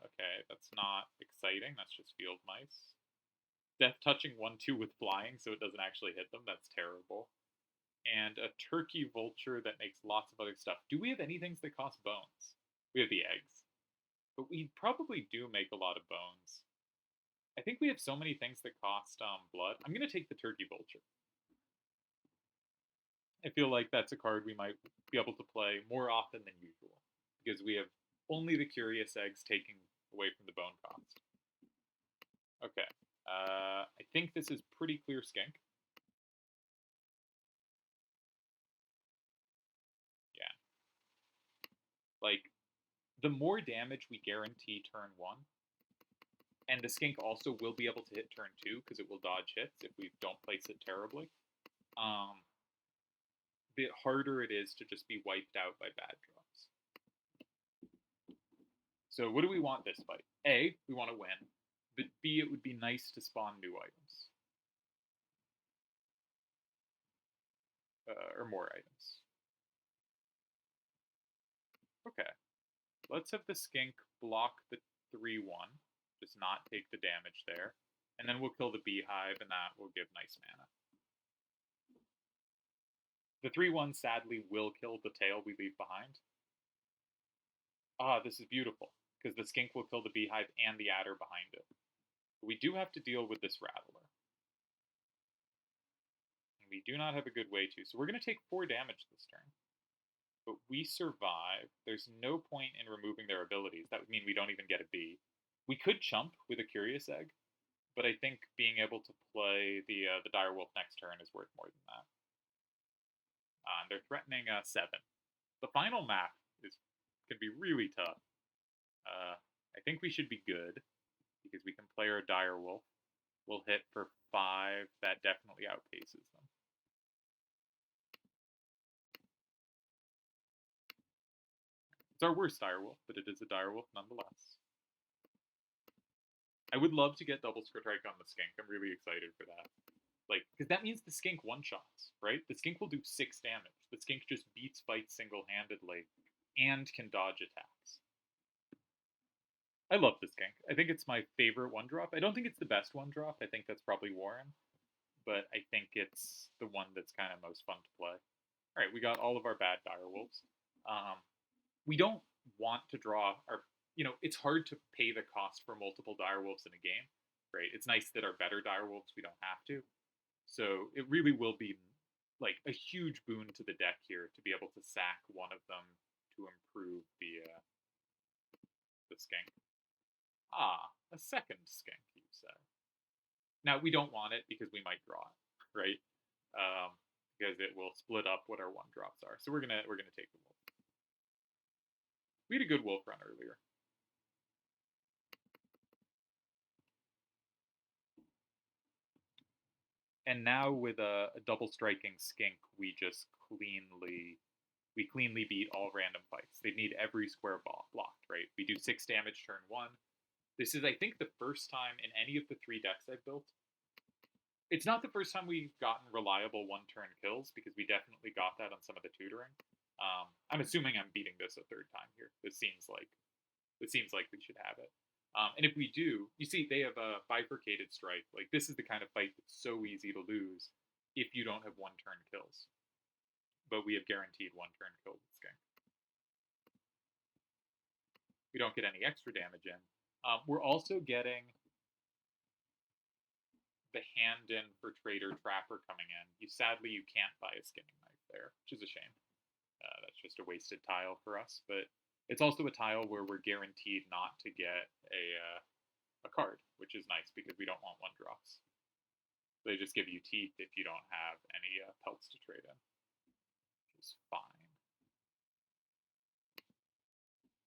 Okay, that's not exciting. That's just Field Mice. Death touching 1/2 with flying, so it doesn't actually hit them. That's terrible. And a Turkey Vulture that makes lots of other stuff. Do we have any things that cost bones? We have the eggs. But we probably do make a lot of bones. I think we have so many things that cost blood. I'm going to take the Turkey Vulture. I feel like that's a card we might be able to play more often than usual. Because we have only the Curious Eggs taking away from the bone cost. Okay. I think this is pretty clear Skink. Yeah. Like, the more damage we guarantee turn 1, and the Skink also will be able to hit turn 2, because it will dodge hits if we don't place it terribly, the harder it is to just be wiped out by bad drops. So what do we want this fight? A, we want to win. But B, it would be nice to spawn new items. Or more items. Okay. Let's have the Skink block the 3/1. Just not take the damage there. And then we'll kill the Beehive, and that will give nice mana. The 3/1 sadly will kill the tail we leave behind. Ah, this is beautiful, because the Skink will kill the Beehive and the Adder behind it. We do have to deal with this Rattler. And we do not have a good way to. So we're going to take 4 damage this turn. But we survive. There's no point in removing their abilities. That would mean we don't even get a B. We could chump with a Curious Egg, but I think being able to play the Direwolf next turn is worth more than that. They're threatening 7. The final map can be really tough. I think we should be good, because we can play our Direwolf. We'll hit for 5. That definitely outpaces them. It's It's our worst direwolf, but it is a direwolf nonetheless. I would love to get double strike on the skink. I'm really excited for that. Like, because that means the skink one-shots, right? The skink will do 6 damage. The skink just beats fights single-handedly and can dodge attacks. I love the skink. I think it's my favorite one-drop. I don't think it's the best one-drop. I think that's probably Warren. But I think it's the one that's kind of most fun to play. All right, we got all of our bad direwolves. We don't want to draw our... it's hard to pay the cost for multiple direwolves in a game, right? It's nice that our better direwolves, we don't have to. So it really will be like a huge boon to the deck here to be able to sack one of them to improve the skink. Ah, a second skink, you say. Now we don't want it because we might draw it, right? Because it will split up what our one drops are. So we're gonna take the wolf. We had a good wolf run earlier. And now with a double striking skink, we just cleanly beat all random fights. They need every square ball blocked, right? We do 6 damage turn 1. This is, I think, the first time in any of the 3 decks I've built. It's not the first time we've gotten reliable one-turn kills, because we definitely got that on some of the tutoring. I'm assuming I'm beating this a 3rd time here. This seems like we should have it. And if we do, you see they have a bifurcated strike. Like, this is the kind of fight that's so easy to lose if you don't have one-turn kills. But we have guaranteed one-turn kill with skink. We don't get any extra damage in. We're also getting the hand in for Trader Trapper coming in. Sadly, you can't buy a skinning knife there, which is a shame. That's just a wasted tile for us, but it's also a tile where we're guaranteed not to get a card, which is nice because we don't want one drops. They just give you teeth if you don't have any pelts to trade in, which is fine.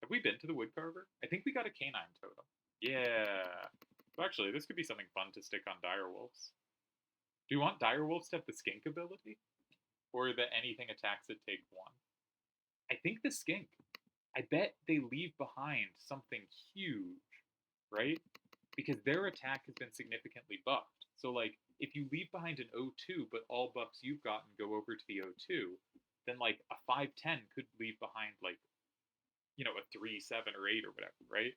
Have we been to the Woodcarver? I think we got a canine totem. Yeah. So actually, this could be something fun to stick on direwolves. Do you want direwolves to have the skink ability? Or that anything attacks it take 1? I think the skink. I bet they leave behind something huge, right? Because their attack has been significantly buffed. So, like, if you leave behind an 0-2, but all buffs you've gotten go over to the 0-2, then, like, a 5-10 could leave behind, like, a 3-7 or 8 or whatever, right?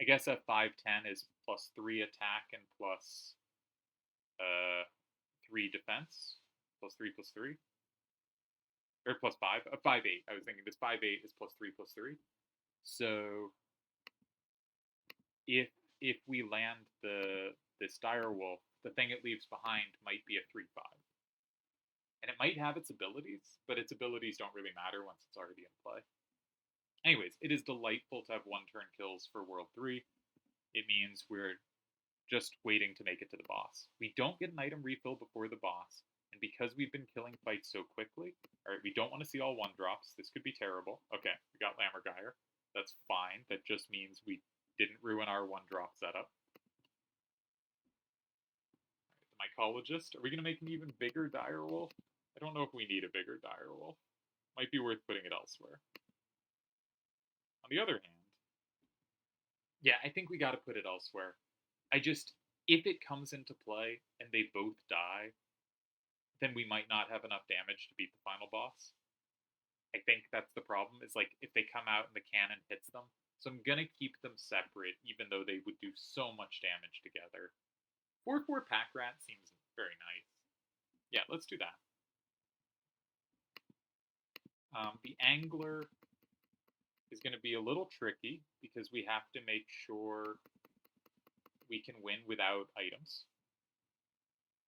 I guess a 5-10 is +3 attack and plus 3 defense. +3/+3. Or +5. 5-8. I was thinking this 5-8 is +3/+3. So if we land this direwolf, the thing it leaves behind might be a 3-5. And it might have its abilities, but its abilities don't really matter once it's already in play. Anyways, it is delightful to have one-turn kills for World 3. It means we're just waiting to make it to the boss. We don't get an item refill before the boss, and because we've been killing fights so quickly, alright, we don't want to see all one-drops. This could be terrible. Okay, we got Lammergeier. That's fine. That just means we didn't ruin our one-drop setup. Right, the Mycologist. Are we going to make an even bigger direwolf? I don't know if we need a bigger direwolf. Might be worth putting it elsewhere. On the other hand, yeah, I think we got to put it elsewhere. If it comes into play and they both die, then we might not have enough damage to beat the final boss. I think that's the problem, is like if they come out and the cannon hits them. So I'm going to keep them separate, even though they would do so much damage together. 4/4 Pack Rat seems very nice. Yeah, let's do that. The Angler is going to be a little tricky because we have to make sure we can win without items,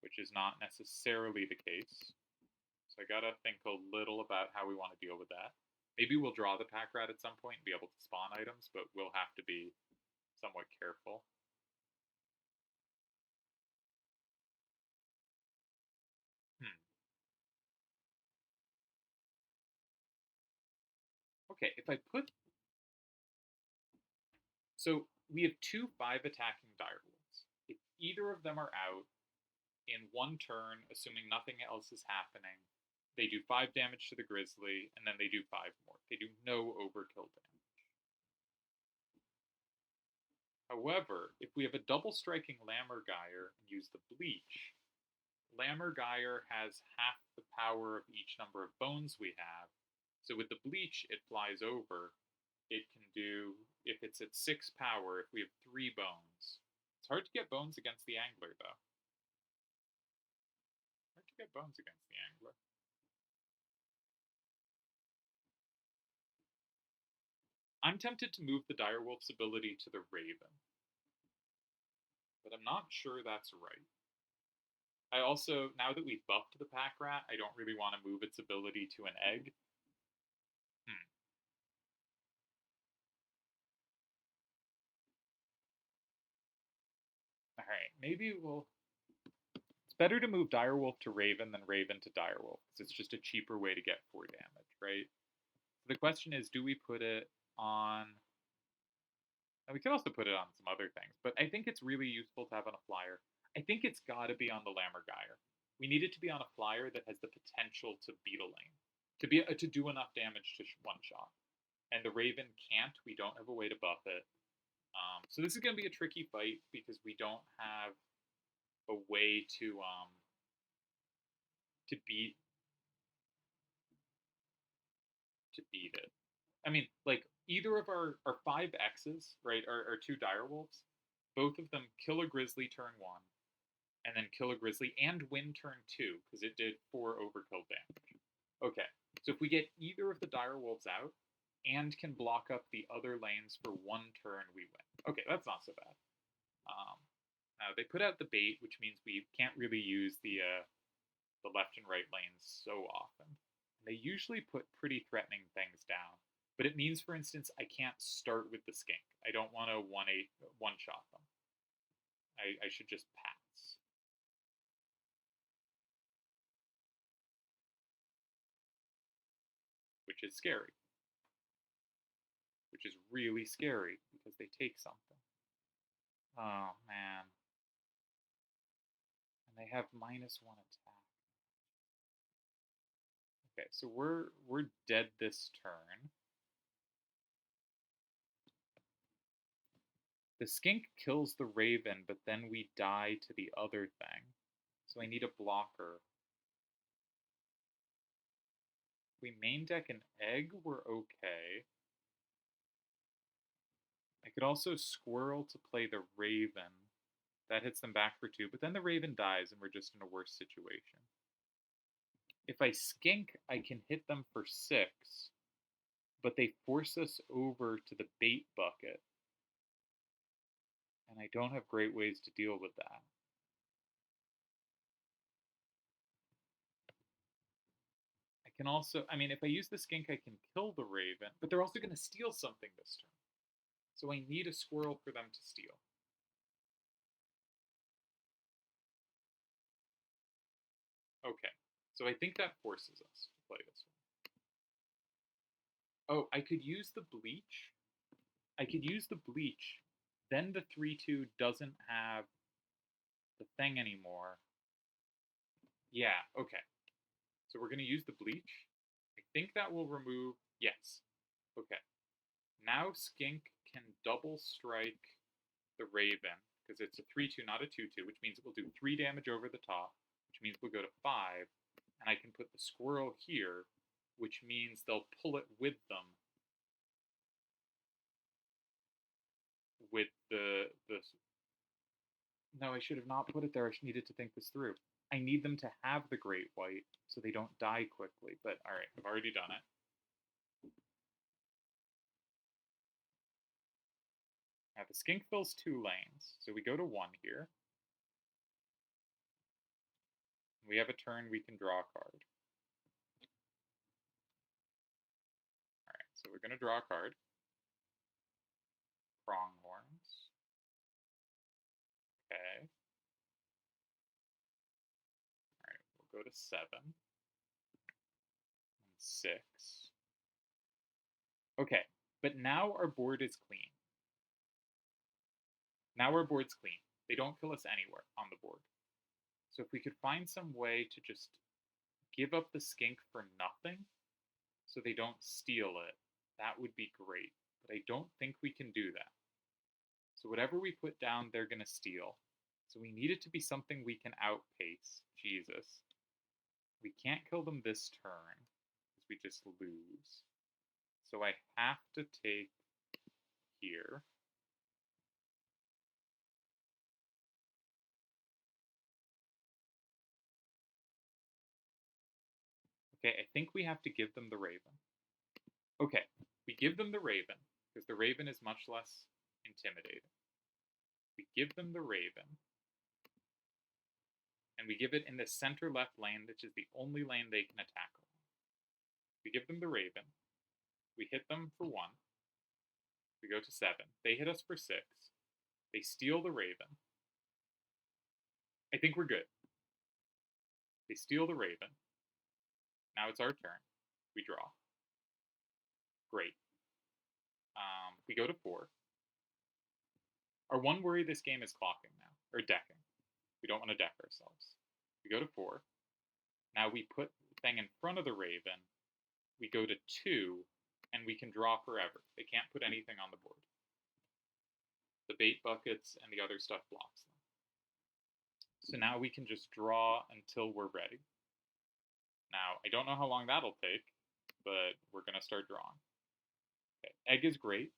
which is not necessarily the case. So I gotta think a little about how we want to deal with that. Maybe we'll draw the Pack Rat at some point and be able to spawn items, but we'll have to be somewhat careful. Okay, if I put... So we have 2 5 attacking direwolves. If either of them are out in 1 turn, assuming nothing else is happening, They do 5 damage to the Grizzly, and then they do 5 more. They do no overkill damage. However, if we have a double striking Lammergeier and use the Bleach, Lammergeier has half the power of each number of bones we have. So with the Bleach, it flies over. It can do, if it's at 6 power, if we have 3 bones. It's hard to get bones against the Angler, though. Hard to get bones against the Angler. I'm tempted to move the Direwolf's ability to the Raven, but I'm not sure that's right. I also, now that we've buffed the Pack Rat, I don't really want to move its ability to an egg. Alright, maybe we'll... It's better to move Direwolf to Raven than Raven to Direwolf, because it's just a cheaper way to get 4 damage, right? So the question is, do we put it on... And we could also put it on some other things, but I think it's really useful to have on a flyer. I think it's got to be on the Lammergeier. We need it to be on a flyer that has the potential to beat a lane, to do enough damage to one-shot. And the Raven can't. We don't have a way to buff it. So this is going to be a tricky fight because we don't have a way to beat it. I mean, like, either of our 5 X's, right, are 2 Direwolves. Both of them kill a Grizzly turn 1, and then kill a Grizzly and win turn 2, because it did 4 overkill damage. Okay, so if we get either of the Direwolves out, and can block up the other lanes for 1 turn, we win. Okay, that's not so bad. Now, they put out the bait, which means we can't really use the left and right lanes so often. They usually put pretty threatening things down. But it means, for instance, I can't start with the Skink. I don't want to one-shot them. I should just pass. Which is scary. Which is really scary, because they take something. Oh, man. And they have -1 attack. Okay, so we're dead this turn. The Skink kills the Raven, but then we die to the other thing. So I need a blocker. If we main deck an egg, we're okay. I could also Squirrel to play the Raven. That hits them back for 2, but then the Raven dies and we're just in a worse situation. If I Skink, I can hit them for 6, but they force us over to the bait bucket. And I don't have great ways to deal with that. I can also, I mean, if I use the Skink, I can kill the Raven, but they're also going to steal something this turn. So I need a Squirrel for them to steal. Okay, so I think that forces us to play this one. Oh, I could use the Bleach. Then the 3/2 doesn't have the thing anymore. Yeah, okay. So we're going to use the Bleach. I think that will remove... Yes. Okay. Now Skink can double strike the Raven, because it's a 3/2, not a 2/2, which means it will do 3 damage over the top, which means we'll go to 5, and I can put the Squirrel here, which means they'll pull it with them. With the... No, I should have not put it there. I needed to think this through. I need them to have the Great White, so they don't die quickly, but alright, I've already done it. Now the Skink fills 2 lanes, so we go to 1 here. We have a turn we can draw a card. Alright, so we're going to draw a card. Pronghorns. Okay. Alright, we'll go to 7. And 6. Okay, but now our board is clean. Now our board's clean. They don't kill us anywhere on the board. So if we could find some way to just give up the skink for nothing so they don't steal it, that would be great. But I don't think we can do that. So whatever we put down, they're going to steal. So we need it to be something we can outpace. Jesus. We can't kill them this turn, because we just lose. So I have to take here. Okay, I think we have to give them the Raven. Okay, we give them the Raven, because the Raven is much less intimidating. We give them the Raven, and we give it in the center left lane, which is the only lane they can attack on. We give them the Raven. We hit them for 1. We go to 7. They hit us for 6. They steal the Raven. I think we're good. They steal the Raven. Now it's our turn. We draw. Great. We go to 4. Our one worry this game is clocking now, or decking. We don't want to deck ourselves. We go to 4. Now we put the thing in front of the Raven. We go to 2, and we can draw forever. They can't put anything on the board. The bait buckets and the other stuff blocks them. So now we can just draw until we're ready. Now, I don't know how long that'll take, but we're going to start drawing. Okay, egg is great.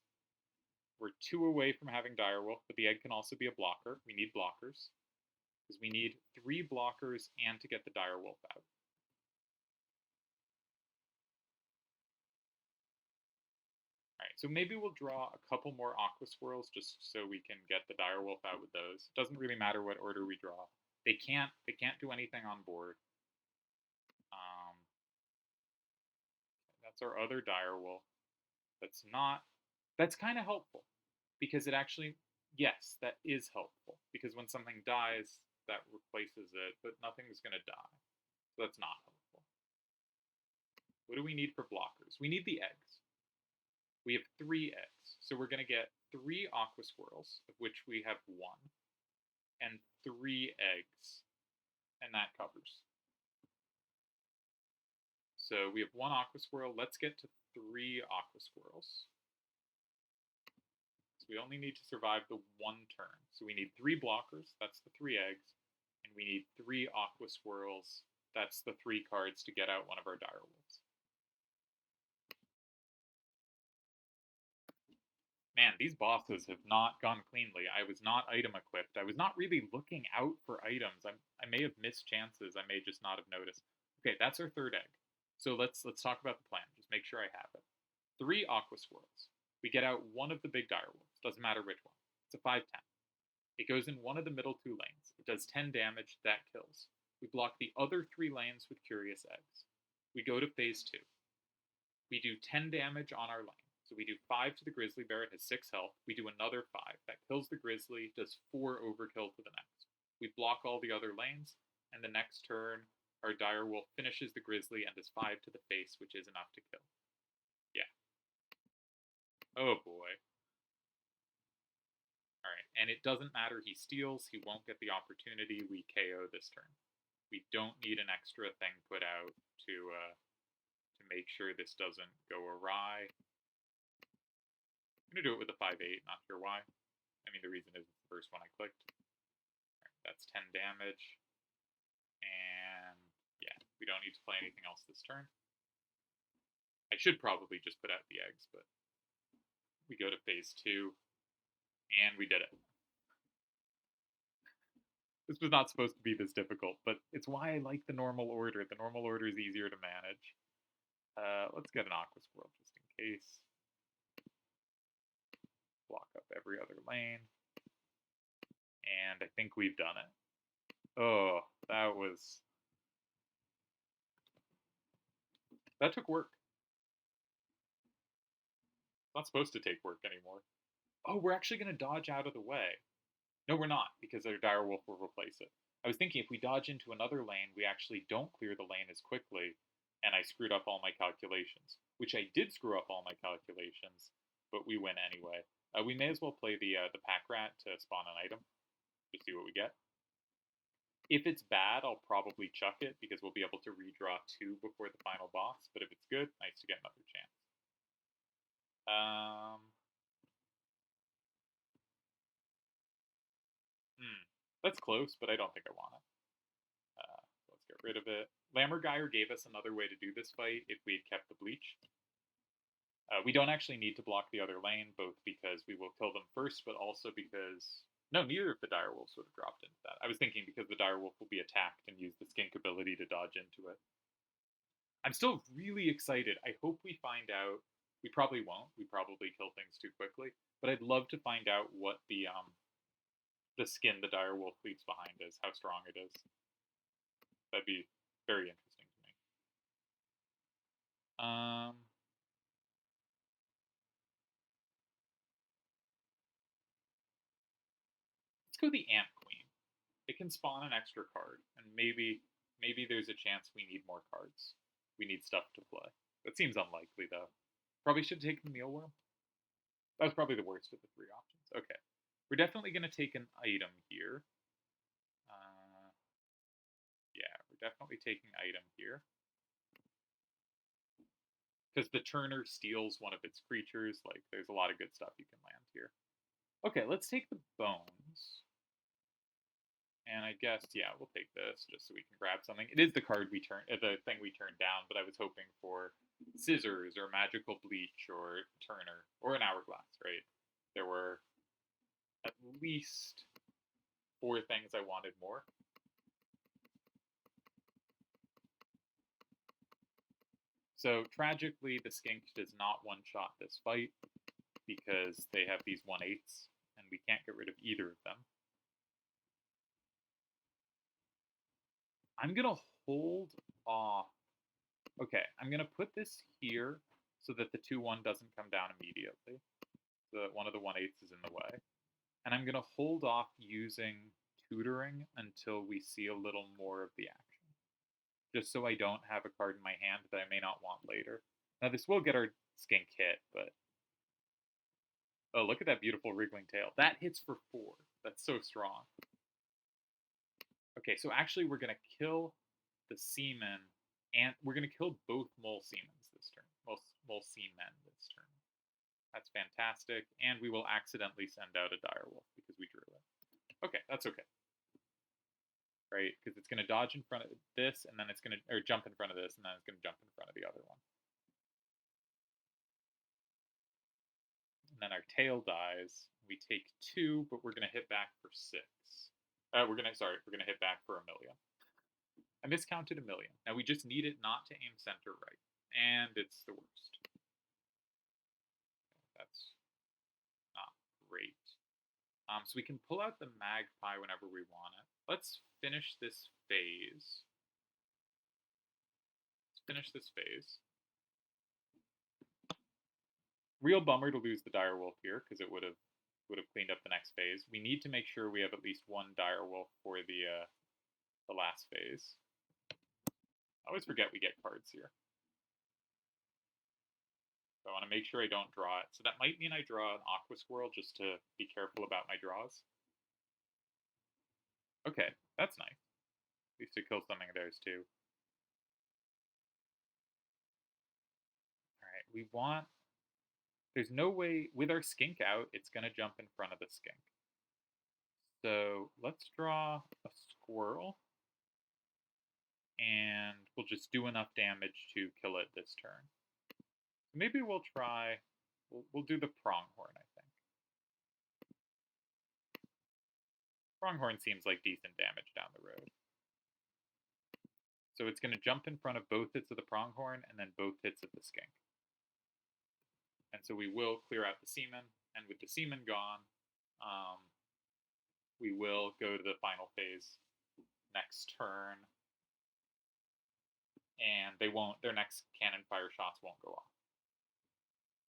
We're 2 away from having Direwolf, but the egg can also be a blocker. We need blockers, because we need 3 blockers and to get the Direwolf out. Alright, so maybe we'll draw a couple more Aqua Swirls just so we can get the Direwolf out with those. It doesn't really matter what order we draw. They can't do anything on board. That's our other Direwolf. That's kind of helpful, because it actually, yes, that is helpful, because when something dies, that replaces it, but nothing's going to die. So that's not helpful. What do we need for blockers? We need the eggs. We have 3 eggs, so we're going to get 3 Aqua Swirls, of which we have 1, and 3 eggs, and that covers. So we have 1 Aqua Swirl. Let's get to 3 Aqua Swirls. So we only need to survive the 1 turn. So we need 3 blockers. That's the 3 eggs. And we need 3 Aqua Swirls. That's the 3 cards to get out one of our Direwolves. Man, these bosses have not gone cleanly. I was not item equipped. I was not really looking out for items. I may have missed chances. I may just not have noticed. Okay, that's our 3rd egg. So let's talk about the plan. Just make sure I have it. 3 Aqua Swirls. We get out one of the big Direwolves. Doesn't matter which one. It's a 5/10. It goes in one of the middle 2 lanes. It does 10 damage. That kills. We block the other 3 lanes with Curious Eggs. We go to phase 2. We do 10 damage on our lane. So we do 5 to the Grizzly Bear. It has 6 health. We do another 5. That kills the Grizzly. Does 4 overkill to the next. We block all the other lanes. And the next turn, our Direwolf finishes the Grizzly and does 5 to the face, which is enough to kill. Yeah. Oh boy. Alright, and it doesn't matter he steals, he won't get the opportunity, we KO this turn. We don't need an extra thing put out to make sure this doesn't go awry. I'm going to do it with a 5/8, not sure why. I mean, the reason is it's the first one I clicked. Alright, that's 10 damage. And yeah, we don't need to play anything else this turn. I should probably just put out the eggs, but we go to phase 2, and we did it. This was not supposed to be this difficult, but it's why I like the normal order. The normal order is easier to manage. Let's get an Aqua Swirl just in case. Block up every other lane. And I think we've done it. Oh, that took work. It's not supposed to take work anymore. Oh, we're actually going to dodge out of the way. No, we're not, because our Direwolf will replace it. I was thinking if we dodge into another lane, we actually don't clear the lane as quickly, and I screwed up all my calculations. Which I did screw up all my calculations, but we win anyway. We may as well play the Pack Rat to spawn an item. Just see what we get. If it's bad, I'll probably chuck it because we'll be able to redraw 2 before the final boss. But if it's good, nice to get another chance. That's close, but I don't think I want it. Let's get rid of it. Lammergeier gave us another way to do this fight if we had kept the Bleach. We don't actually need to block the other lane, both because we will kill them first, but also because... No, neither of the direwolves would have dropped into that. I was thinking because the direwolf will be attacked and use the skink ability to dodge into it. I'm still really excited. I hope we find out... We probably won't. We probably kill things too quickly. But I'd love to find out what the skin the direwolf leaves behind is, how strong it is. That'd be very interesting to me. Let's go the Ant Queen. It can spawn an extra card, and maybe there's a chance we need more cards. We need stuff to play. That seems unlikely, though. Probably should have taken the Mealworm. That was probably the worst of the 3 options. Okay. We're definitely going to take an item here. Yeah, we're definitely taking item here. Because the Turner steals one of its creatures. Like, there's a lot of good stuff you can land here. Okay, let's take the Bones. And I guess, yeah, we'll take this just so we can grab something. It is the card we the thing we turned down, but I was hoping for Scissors or Magical Bleach or Turner or an Hourglass, right? There were at least 4 things I wanted more. So tragically, the skink does not one-shot this fight because they have these 1/8s, and we can't get rid of either of them. I'm gonna hold off. Okay, I'm gonna put this here so that the 2/1 doesn't come down immediately. So that one of the 1/8s is in the way. And I'm gonna hold off using tutoring until we see a little more of the action. Just so I don't have a card in my hand that I may not want later. Now this will get our skink hit, but... Oh, look at that beautiful wriggling tail. That hits for 4. That's so strong. Okay, so actually we're gonna kill the seaman, and we're gonna kill both mole seamens this turn. Mole seamen this turn. That's fantastic, and we will accidentally send out a direwolf because we drew it. Okay, that's okay. Right, because it's gonna dodge in front of this, and then it's gonna, or jump in front of this, and then it's gonna jump in front of the other one. And then our tail dies. We take 2, but we're gonna hit back for 6. We're gonna hit back for 1,000,000. I miscounted 1,000,000. Now we just need it not to aim center right, and it's the worst. That's not great. So we can pull out the Magpie whenever we want it. Let's finish this phase. Real bummer to lose the direwolf here because it would have cleaned up the next phase. We need to make sure we have at least 1 direwolf for the last phase. I always forget we get cards here. So I want to make sure I don't draw it. So that might mean I draw an Aqua Squirrel just to be careful about my draws. Okay, that's nice. At least it kills something of theirs too. Alright, we want... There's no way... With our skink out, it's going to jump in front of the skink. So let's draw a squirrel. And we'll just do enough damage to kill it this turn. Maybe we'll try... We'll do the Pronghorn, I think. Pronghorn seems like decent damage down the road. So it's going to jump in front of both hits of the Pronghorn and then both hits of the skink. And so we will clear out the seaman, and with the seaman gone, we will go to the final phase next turn. And they won't, their next cannon fire shots won't go off.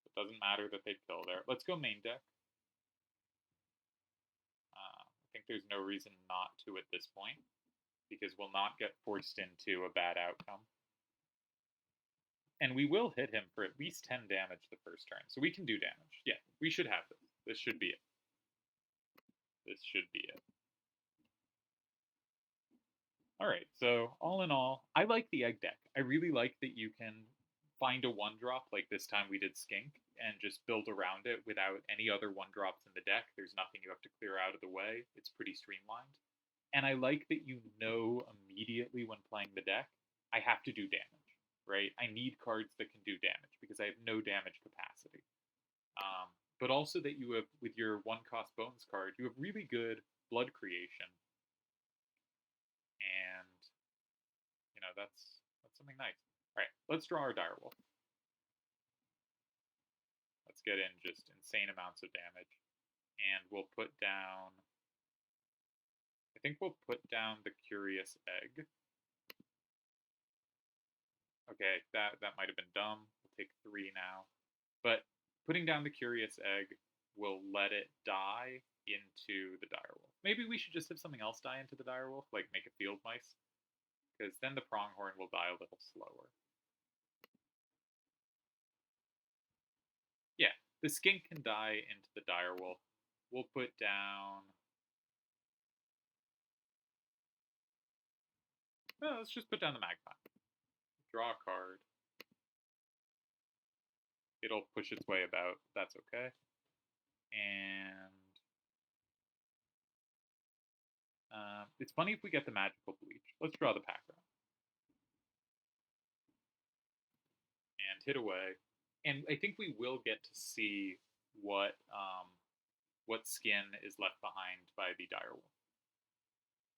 It doesn't matter that they kill there. Let's go main deck. I think there's no reason not to at this point, because we'll not get forced into a bad outcome. And we will hit him for at least 10 damage the first turn, so we can do damage. Yeah, we should have this. This should be it. This should be it. Alright, so all in all, I like the egg deck. I really like that you can find a one drop like this time we did Skink and just build around it without any other one drops in the deck. There's nothing you have to clear out of the way. It's pretty streamlined. And I like that you know immediately when playing the deck, I have to do damage, right? I need cards that can do damage because I have no damage capacity. But also that you have, with your one cost bones card, you have really good blood creation, and that's something nice. All right, let's draw our direwolf. Let's get in just insane amounts of damage, and we'll put down. I think we'll put down the curious egg. Okay, that might have been dumb. We'll take 3 now. But putting down the curious egg will let it die into the direwolf. Maybe we should just have something else die into the direwolf, like make a field mice, because then the pronghorn will die a little slower. Yeah, the skink can die into the direwolf. We'll put down. Oh, let's just put down the magpie. Draw a card. It'll push its way about. That's okay. And it's funny if we get the magical bleach. Let's draw the pack rat. And hit away. And I think we will get to see what skin is left behind by the direwolf.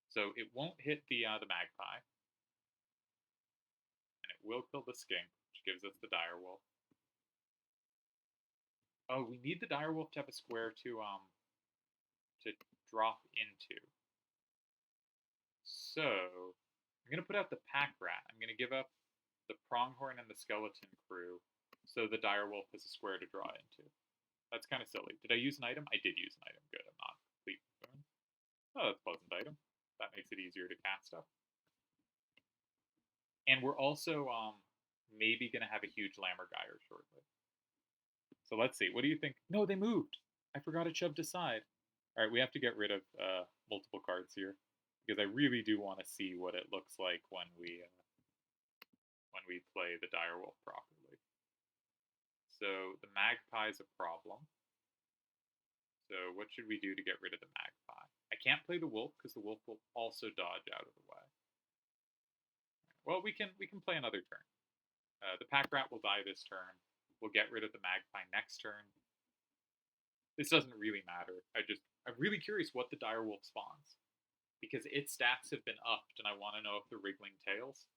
So it won't hit the magpie, and it will kill the skink, which gives us the direwolf. Oh, we need the direwolf to have a square to drop into. So I'm gonna put out the pack rat. I'm gonna give up the pronghorn and the skeleton crew, so the direwolf has a square to draw into. That's kind of silly. Did I use an item? I did use an item. Good. I'm not complete buffoon. Oh, that's a pleasant item. That makes it easier to cast stuff. And we're also maybe gonna have a huge Lammergeier shortly. So let's see. What do you think? No, they moved. I forgot it shoved aside. All right, we have to get rid of multiple cards here because I really do want to see what it looks like when we play the direwolf properly. So the magpie's a problem. So what should we do to get rid of the magpie? I can't play the wolf because the wolf will also dodge out of the way. Well, we can play another turn. The pack rat will die this turn. We'll get rid of the magpie next turn. This doesn't really matter. I'm really curious what the direwolf spawns, because its stats have been upped, and I want to know if the wriggling tails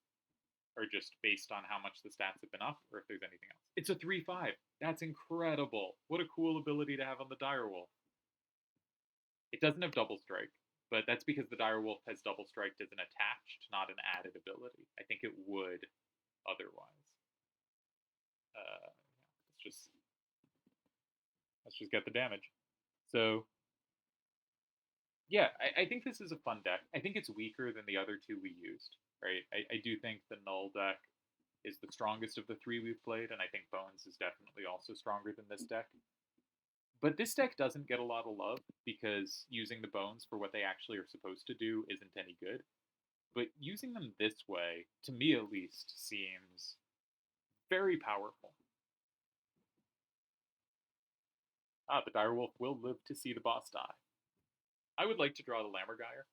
are just based on how much the stats have been up, or if there's anything else. It's a 3/5. That's incredible. What a cool ability to have on the direwolf. It doesn't have double strike, but that's because the direwolf has double strike as an attached, not an added ability. I think it would otherwise. Let's just get the damage. So yeah, I think this is a fun deck. I think it's weaker than the other two we used, right? I do think the Null deck is the strongest of the 3 we've played, and I think Bones is definitely also stronger than this deck. But this deck doesn't get a lot of love because using the Bones for what they actually are supposed to do isn't any good. But using them this way, to me at least, seems very powerful. The direwolf will live to see the boss die. I would like to draw the Lammergeier.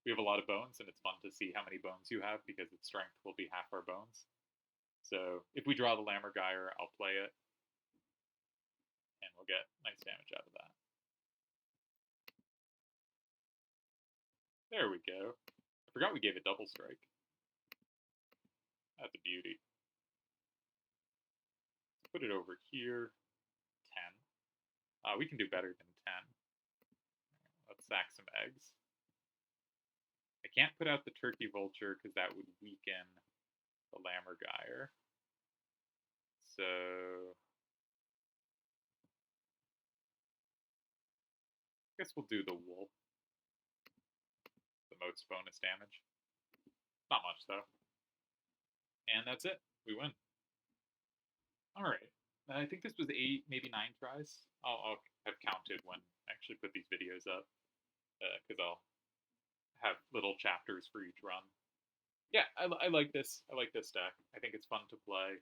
We have a lot of bones, and it's fun to see how many bones you have because its strength will be half our bones. So if we draw the Lammergeier, I'll play it, and we'll get nice damage out of that. There we go. I forgot we gave it double strike. That's a beauty. Let's put it over here. 10. We can do better than 10. Let's sack some eggs. I can't put out the turkey vulture because that would weaken the Lammergeier. So I guess we'll do the wolf. The most bonus damage. Not much though. And that's it. We win. Alright. I think this was 8, maybe 9 tries. I'll have counted when I actually put these videos up. Because have little chapters for each run. Yeah, I like this. I like this deck. I think it's fun to play,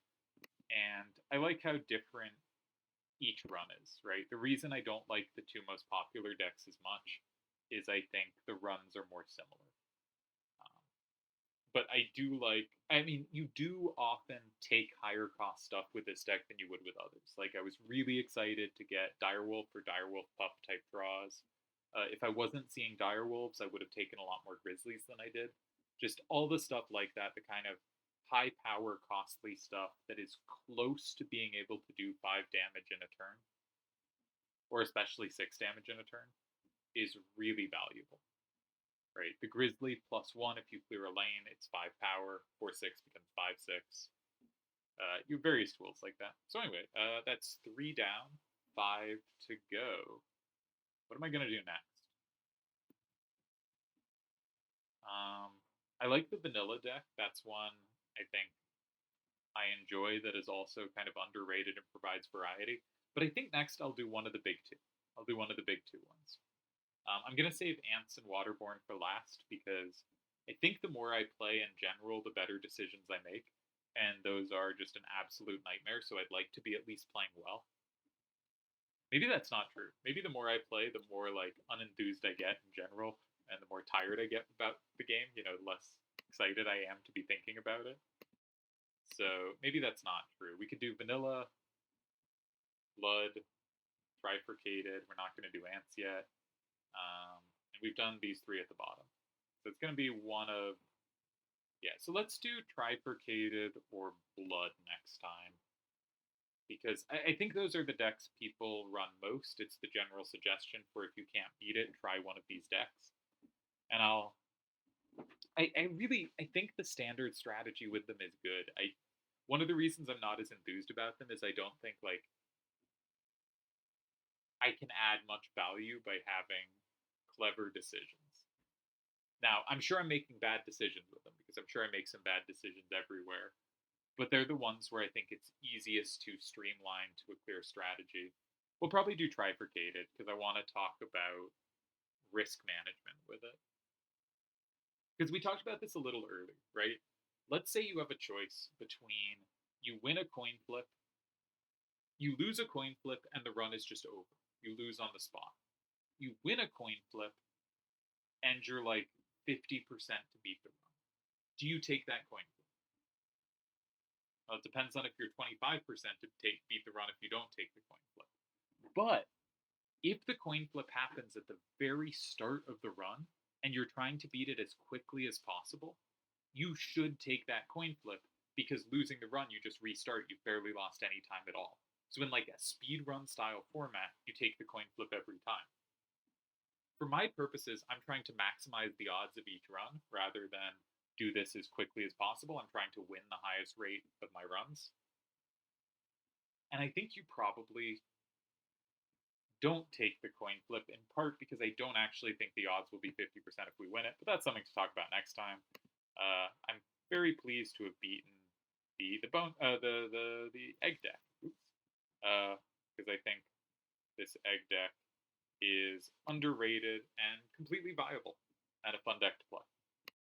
and I like how different each run is. Right. The reason I don't like the two most popular decks as much is I think the runs are more similar. Um, but I do like. I mean, you do often take higher cost stuff with this deck than you would with others. Like I was really excited to get Direwolf or Direwolf Pup type draws. If I wasn't seeing Direwolves, I would have taken a lot more Grizzlies than I did. Just all the stuff like that, the kind of high power, costly stuff that is close to being able to do 5 damage in a turn, or especially 6 damage in a turn, is really valuable. Right? The Grizzly +1, if you clear a lane, it's 5 power. 4/6 becomes 5/6. You have various tools like that. So anyway, that's 3 down, 5 to go. What am I gonna do next? I like the vanilla deck. That's one I think I enjoy that is also kind of underrated and provides variety. But I think next I'll do one of the big two. I'll do one of the big two ones. I'm gonna save Ants and Waterborne for last because I think the more I play in general, the better decisions I make, and those are just an absolute nightmare. So I'd like to be at least playing well. Maybe that's not true. Maybe the more I play, the more like unenthused I get in general, and the more tired I get about the game. The less excited I am to be thinking about it. So maybe that's not true. We could do vanilla, blood, trifurcated. We're not going to do ants yet. And we've done these three at the bottom. So it's going to be one of, yeah, so let's do trifurcated or blood next time. Because I think those are the decks people run most. It's the general suggestion for if you can't beat it, try one of these decks. And I think the standard strategy with them is good. One of the reasons I'm not as enthused about them is I don't think like I can add much value by having clever decisions. Now, I'm sure I'm making bad decisions with them because I'm sure I make some bad decisions everywhere. But they're the ones where I think it's easiest to streamline to a clear strategy. We'll probably do trifurcated because I want to talk about risk management with it. Because we talked about this a little earlier, right? Let's say you have a choice between you win a coin flip, you lose a coin flip, and the run is just over. You lose on the spot. You win a coin flip, and you're like 50% to beat the run. Do you take that coin flip? Well, it depends on if you're 25% to beat the run if you don't take the coin flip. But if the coin flip happens at the very start of the run and you're trying to beat it as quickly as possible, you should take that coin flip because losing the run, you just restart. You barely lost any time at all. So in like a speed run style format, you take the coin flip every time. For my purposes, I'm trying to maximize the odds of each run rather than do this as quickly as possible. I'm trying to win the highest rate of my runs. And I think you probably don't take the coin flip in part because I don't actually think the odds will be 50% if we win it, but that's something to talk about next time. I'm very pleased to have beaten the egg deck. Because I think this egg deck is underrated and completely viable and a fun deck to play.